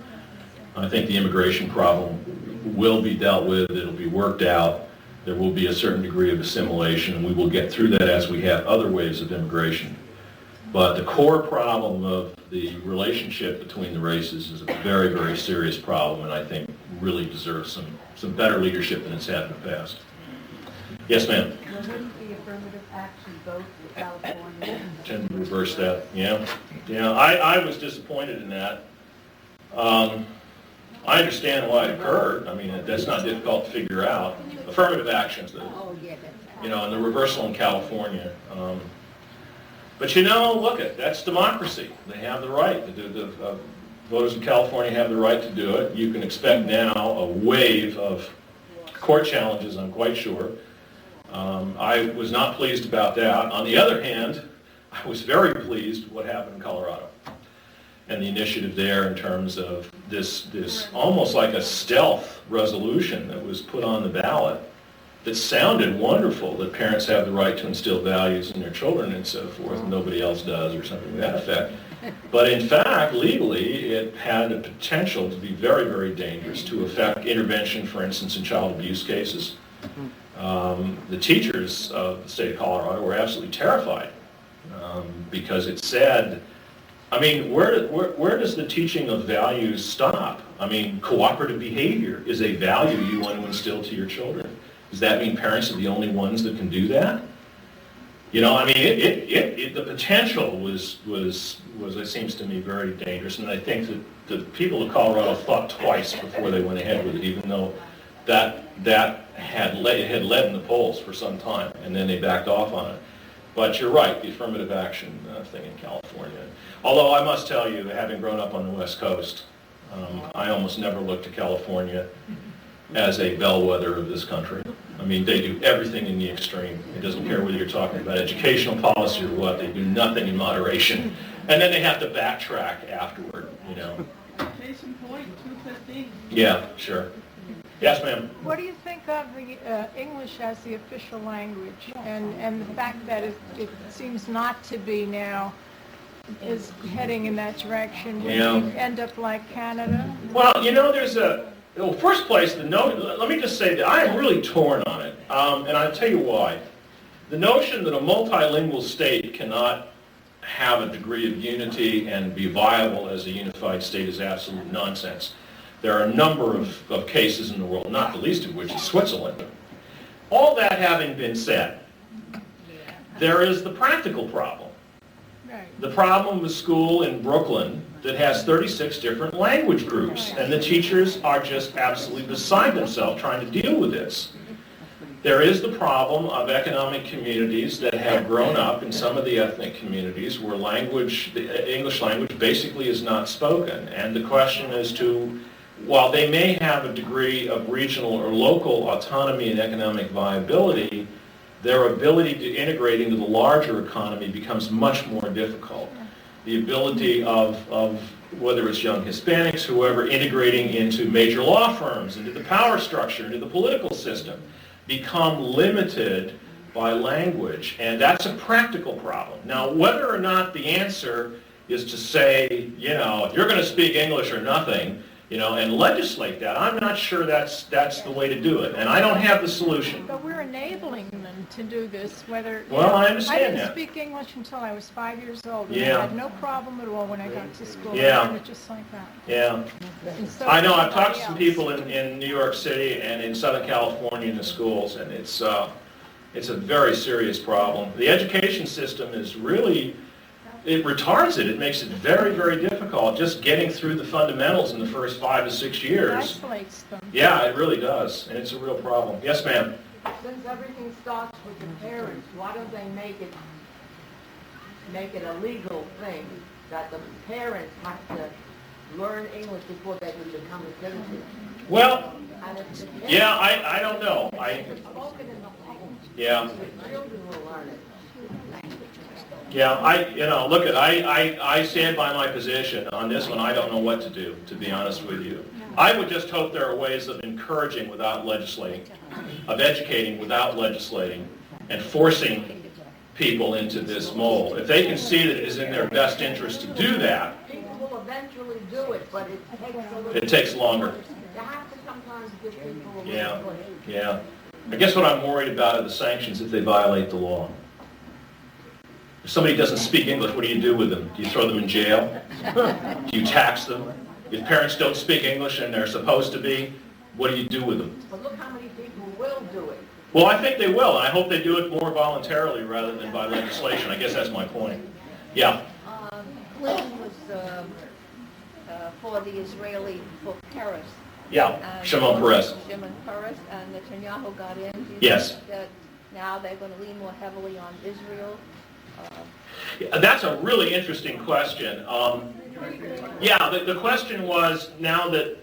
I think the immigration problem will be dealt with, it'll be worked out. There will be a certain degree of assimilation, and we will get through that as we have other waves of immigration. But the core problem of the relationship between the races is a very, very serious problem, and I think really deserves some better leadership than it's had in the past. Yes, ma'am? Wouldn't the affirmative action vote for California? Tend to reverse that, yeah. I was disappointed in that. I understand why it occurred. I mean, that's not difficult to figure out. Affirmative actions, and the reversal in California. But look, that's democracy. They have the right. The voters in California have the right to do it. You can expect now a wave of court challenges, I'm quite sure. I was not pleased about that. On the other hand, I was very pleased with what happened in Colorado and the initiative there in terms of this almost like a stealth resolution that was put on the ballot that sounded wonderful, that parents have the right to instill values in their children and so forth, and nobody else does, or something to that effect. But in fact, legally, it had the potential to be very, very dangerous, to affect intervention, for instance, in child abuse cases. The teachers of the state of Colorado were absolutely terrified because it said, I mean, where does the teaching of values stop? I mean, cooperative behavior is a value you want to instill to your children. Does that mean parents are the only ones that can do that? I mean, the potential was it seems to me, very dangerous, and I think that the people of Colorado thought twice before they went ahead with it, even though that had led in the polls for some time, and then they backed off on it. But you're right, the affirmative action thing in California. Although I must tell you, having grown up on the West Coast, I almost never looked to California as a bellwether of this country. I mean, they do everything in the extreme. It doesn't care whether you're talking about educational policy or what. They do nothing in moderation. And then they have to backtrack afterward, Case in point, 215. Yeah, sure. Yes, ma'am. What do you think of the English as the official language, and the fact that it seems not to be now, is heading in that direction? Would we end up like Canada? Well, there's first place, let me just say that I am really torn on it, and I'll tell you why. The notion that a multilingual state cannot have a degree of unity and be viable as a unified state is absolute nonsense. There are a number of cases in the world, not the least of which is Switzerland. All that having been said, there is the practical problem. Right. The problem with school in Brooklyn that has 36 different language groups, and the teachers are just absolutely beside themselves trying to deal with this. There is the problem of economic communities that have grown up in some of the ethnic communities where the English language basically is not spoken. And the question is while they may have a degree of regional or local autonomy and economic viability, their ability to integrate into the larger economy becomes much more difficult. The ability of whether it's young Hispanics, whoever, integrating into major law firms, into the power structure, into the political system, become limited by language, and that's a practical problem. Now, whether or not the answer is to say, you're going to speak English or nothing, and legislate that, I'm not sure that's the way to do it, and I don't have the solution. But we're enabling them to do this, whether... Well, I understand that. I that. didn't speak English until I was 5 years old, and Yeah. I had no problem at all when I got to school. Yeah. I learned it just like that. Yeah. And so I know, did I've talked to some everybody people in New York City and in Southern California in the schools, and it's a very serious problem. The education system is really, it retards it. It makes it very, very difficult just getting through the fundamentals in the first 5 to 6 It years. isolates them. Yeah, it really does, and it's a real problem. Yes, ma'am? Since everything starts with the parents, why don't they make it a legal thing that the parents have to learn English before they can become a citizen? Well, And if the parents- yeah, I don't know. If it's spoken in the home, Yeah. the children will learn it. Yeah, I stand by my position on this one. I don't know what to do, to be honest with you. I would just hope there are ways of encouraging without legislating, of educating without legislating, and forcing people into this mold. If they can see that it is in their best interest to do that, People will eventually do it, but it takes a little... it takes longer. You have to sometimes give people a Yeah, little push. yeah. I guess what I'm worried about are the sanctions if they violate the law. If somebody doesn't speak English, what do you do with them? Do you throw them in jail? Do you tax them? If parents don't speak English and they're supposed to be, what do you do with them? But look how many people will do it. Well, I think they will, and I hope they do it more voluntarily rather than by legislation. I guess that's my point. Yeah. Clinton was for the Israeli, for Peres. Yeah, And Shimon Peres. Shimon Peres, and Netanyahu got in. Do you Yes. think that now they're going to lean more heavily on Israel? Yeah, that's a really interesting question. Yeah, the question was, now that,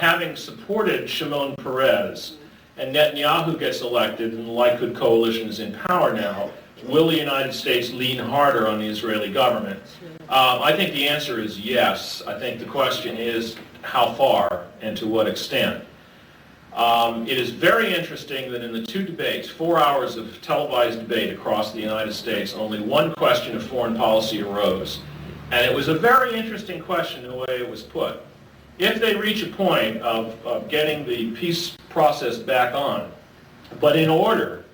having supported Shimon Peres and Netanyahu gets elected and the Likud coalition is in power now, will the United States lean harder on the Israeli government? I think the answer is yes. I think the question is how far and to what extent. It is very interesting that in the two debates, 4 hours of televised debate across the United States, only one question of foreign policy arose. And it was a very interesting question the way it was put. If they reach a point of getting the peace process back on, but in order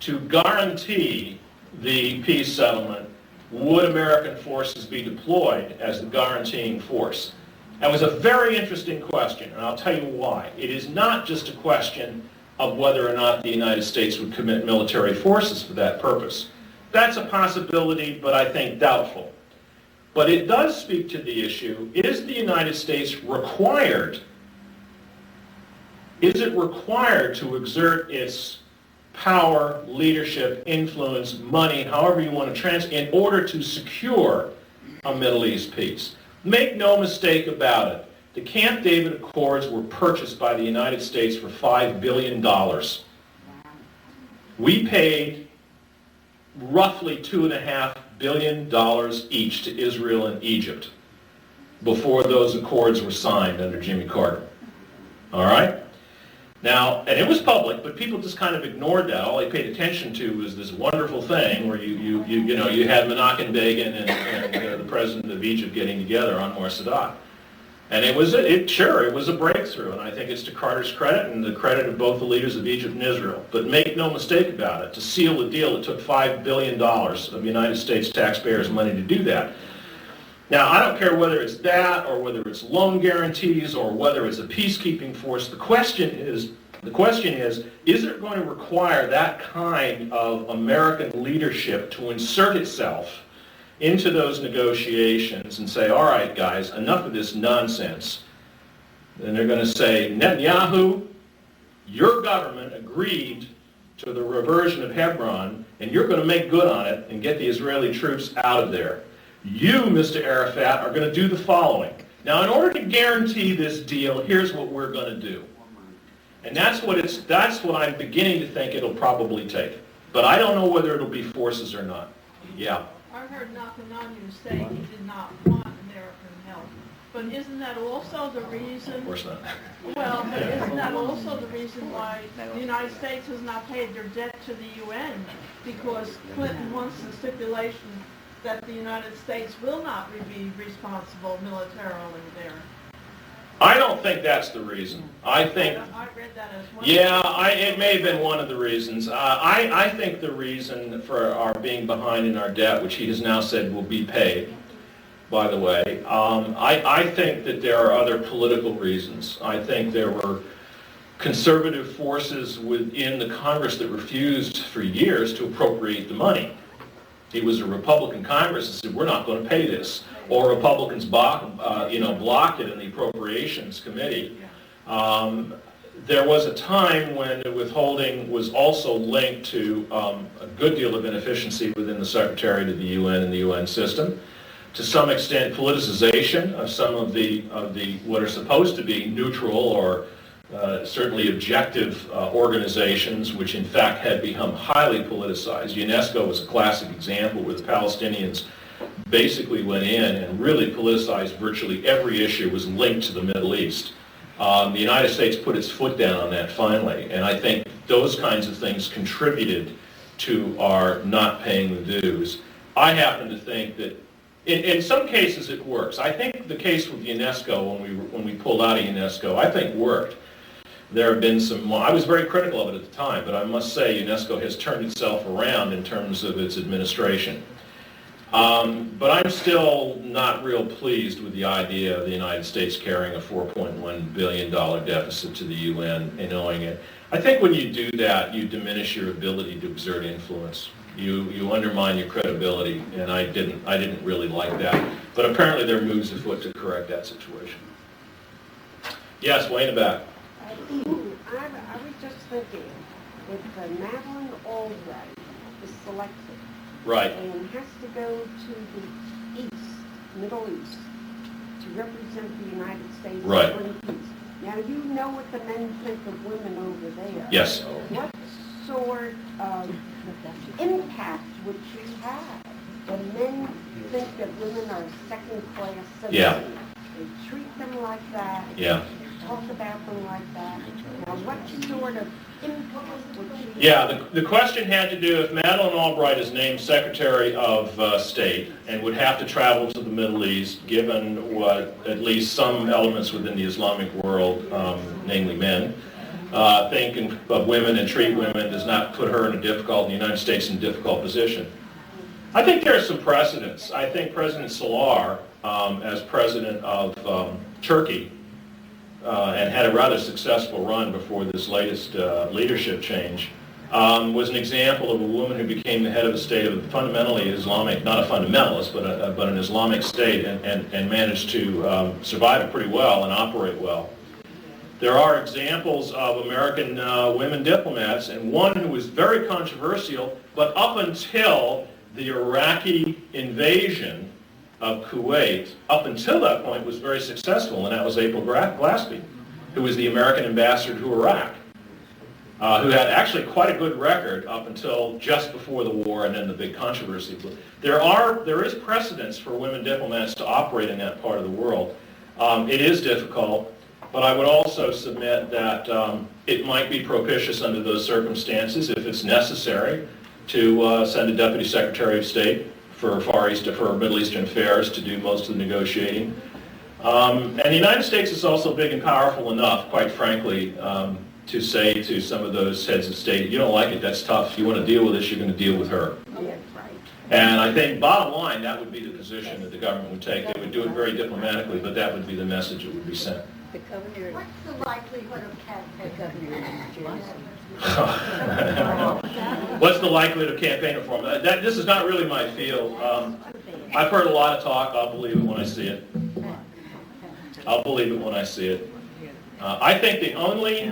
to guarantee the peace settlement, would American forces be deployed as the guaranteeing force? That was a very interesting question, and I'll tell you why. It is not just a question of whether or not the United States would commit military forces for that purpose. That's a possibility, but I think doubtful. But it does speak to the issue, is the United States required, is it required to exert its power, leadership, influence, money, however you want to transfer, in order to secure a Middle East peace? Make no mistake about it. The Camp David Accords were purchased by the United States for $5 billion. We paid roughly $2.5 billion each to Israel and Egypt before those accords were signed under Jimmy Carter. All right? Now, and it was public, but people just kind of ignored that. All they paid attention to was this wonderful thing where you had Menachem Begin and the president of Egypt getting together, Anwar Sadat. And it was a breakthrough, and I think it's to Carter's credit and the credit of both the leaders of Egypt and Israel. But make no mistake about it, to seal the deal, it took $5 billion of United States taxpayers' money to do that. Now, I don't care whether it's that or whether it's loan guarantees or whether it's a peacekeeping force. The question is, is it going to require that kind of American leadership to insert itself into those negotiations and say, all right, guys, enough of this nonsense? And they're going to say, Netanyahu, Your government agreed to the reversion of Hebron, and you're going to make good on it and get the Israeli troops out of there. You, Mr. Arafat, are going to do the following. Now, in order to guarantee this deal, here's what we're going to do. And that's what I'm beginning to think it'll probably take. But I don't know whether it'll be forces or not. Yeah. I heard Netanyahu say he did not want American help. But isn't that also the reason? Of course not. Well, but isn't that also the reason why the United States has not paid their debt to the UN? Because Clinton wants the stipulation that the United States will not be responsible militarily there. I don't think that's the reason. I think. I read that as one. Yeah, it may have been one of the reasons. I think the reason for our being behind in our debt, which he has now said will be paid, by the way, I think that there are other political reasons. I think there were conservative forces within the Congress that refused for years to appropriate the money. It was a Republican Congress that said, we're not going to pay this. Or Republicans blocked it in the Appropriations Committee. There was a time when the withholding was also linked to a good deal of inefficiency within the Secretariat of the UN and the UN system. To some extent, politicization of some of the what are supposed to be neutral or certainly objective organizations, which in fact had become highly politicized. UNESCO was a classic example where the Palestinians basically went in and really politicized virtually every issue was linked to the Middle East. The United States put its foot down on that finally, and I think those kinds of things contributed to our not paying the dues. I happen to think that in some cases it works. I think the case with UNESCO when we pulled out of UNESCO, I think worked. There have been some, I was very critical of it at the time, but I must say UNESCO has turned itself around in terms of its administration. But I'm still not real pleased with the idea of the United States carrying a $4.1 billion deficit to the UN and knowing it. I think when you do that, you diminish your ability to exert influence. You undermine your credibility, and I didn't really like that. But apparently there are moves afoot to correct that situation. Yes, way in the back. I was just thinking, if Madeleine Albright is selected, right, and has to go to the East, Middle East, to represent the United States right. in peace. Now you know what the men think of women over there. Yes. What sort of impact would she have? The men think that women are second-class citizens. Yeah. They treat them like that. Yeah. Talk about them like that. Now, what sort of impact would she have? Yeah, the question had to do if Madeleine Albright is named Secretary of State and would have to travel to the Middle East, given what at least some elements within the Islamic world, namely men, think of women and treat women does not put her in the United States in a difficult position. I think there are some precedents. I think President Salar, as president of Turkey, and had a rather successful run before this latest leadership change, was an example of a woman who became the head of a state of fundamentally Islamic, not a fundamentalist, but an Islamic state, and managed to survive it pretty well and operate well. There are examples of American women diplomats, and one who was very controversial, but up until the Iraqi invasion of Kuwait, up until that point was very successful, and that was April Glaspie, who was the American ambassador to Iraq, who had actually quite a good record up until just before the war and then the big controversy. There is precedence for women diplomats to operate in that part of the world. It is difficult, but I would also submit that it might be propitious under those circumstances, if it's necessary, to send a Deputy Secretary of State for Middle Eastern Affairs to do most of the negotiating. And the United States is also big and powerful enough, quite frankly, to say to some of those heads of state, you don't like it, that's tough. If you want to deal with this, you're going to deal with her. Yes, right. And I think, bottom line, that would be the position that the government would take. They would do it very diplomatically, but that would be the message that would be sent. The governor. What's the likelihood of campaign? The governor of New Jersey. What's the likelihood of campaign reform? This is not really my field. I've heard a lot of talk. I'll believe it when I see it. I'll believe it when I see it. I think the only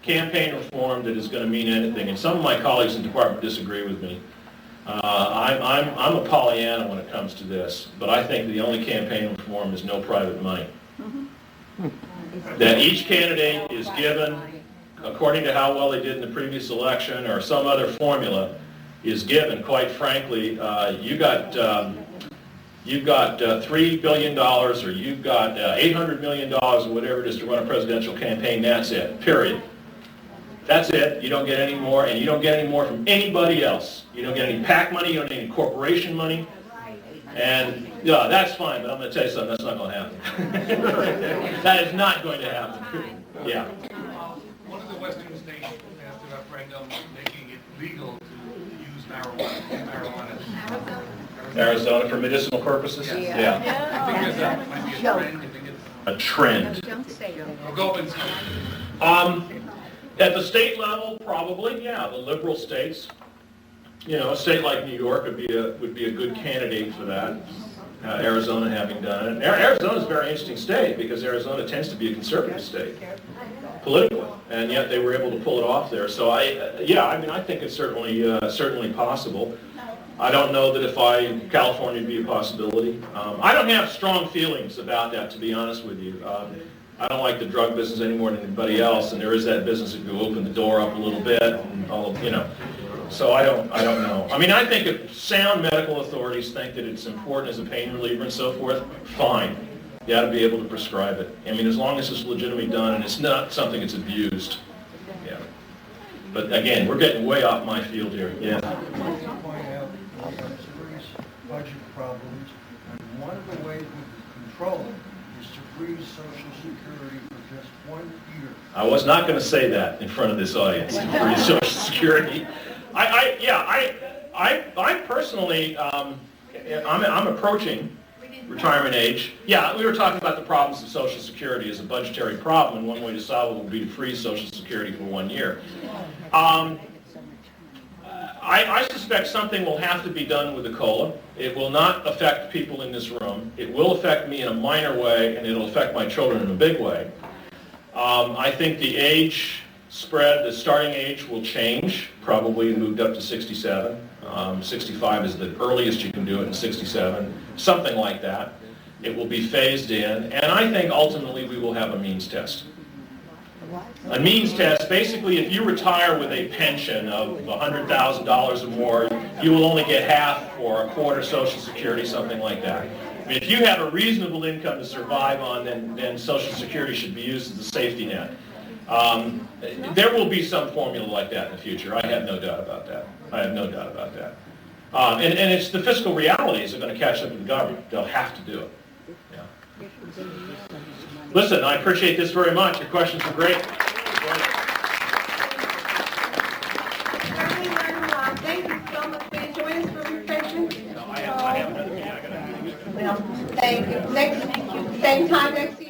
campaign reform that is going to mean anything, and some of my colleagues in the department disagree with me, I'm a Pollyanna when it comes to this, but I think the only campaign reform is no private money. That each candidate is given, according to how well they did in the previous election or some other formula, is given, quite frankly, you've got $3 billion or you've got $800 million or whatever it is to run a presidential campaign, that's it, period. That's it. You don't get any more, and you don't get any more from anybody else. You don't get any PAC money, you don't get any corporation money. And yeah, that's fine, but I'm going to tell you something, that's not going to happen. That is not going to happen. Yeah. One of the Western states passed a referendum making it legal to use marijuana. Arizona for medicinal purposes? Yeah. I think that might be a trend. I think it's A trend. Don't say that. I'll go and see. At the state level, probably, yeah, the liberal states. You know, a state like New York would be a good candidate for that. Arizona having done it. Arizona is a very interesting state because Arizona tends to be a conservative state politically, and yet they were able to pull it off there. So I think it's certainly possible. I don't know that California would be a possibility. I don't have strong feelings about that, to be honest with you. I don't like the drug business any more than anybody else, and there is that business that could open the door up a little bit, and all, you know. So I don't know. I mean, I think if sound medical authorities think that it's important as a pain reliever and so forth, fine. You ought to be able to prescribe it. I mean, as long as it's legitimately done and it's not something that's abused. Yeah. But again, we're getting way off my field here. Yeah. Point out we have serious budget problems, and one of the ways we can control it is to freeze Social Security for just 1 year. I was not going to say that in front of this audience. For Social Security, I personally, I'm approaching retirement age. Yeah, we were talking about the problems of Social Security as a budgetary problem, and one way to solve it would be to freeze Social Security for 1 year. I suspect something will have to be done with the COLA. It will not affect people in this room. It will affect me in a minor way, and it'll affect my children in a big way. I think the age spread, the starting age will change, probably moved up to 67. 65 is the earliest you can do it, and 67, something like that. It will be phased in, and I think ultimately we will have a means test. A means test, basically if you retire with a pension of $100,000 or more, you will only get half or a quarter Social Security, something like that. I mean, if you have a reasonable income to survive on, then Social Security should be used as a safety net. There will be some formula like that in the future. I have no doubt about that. And it's the fiscal realities that are going to catch up with the government. They'll have to do it. Yeah. Listen, I appreciate this very much. Your questions are great. Thank you so much. Will you join us for refreshments? I have another meeting I got to do. Well, thank you. Same time next year.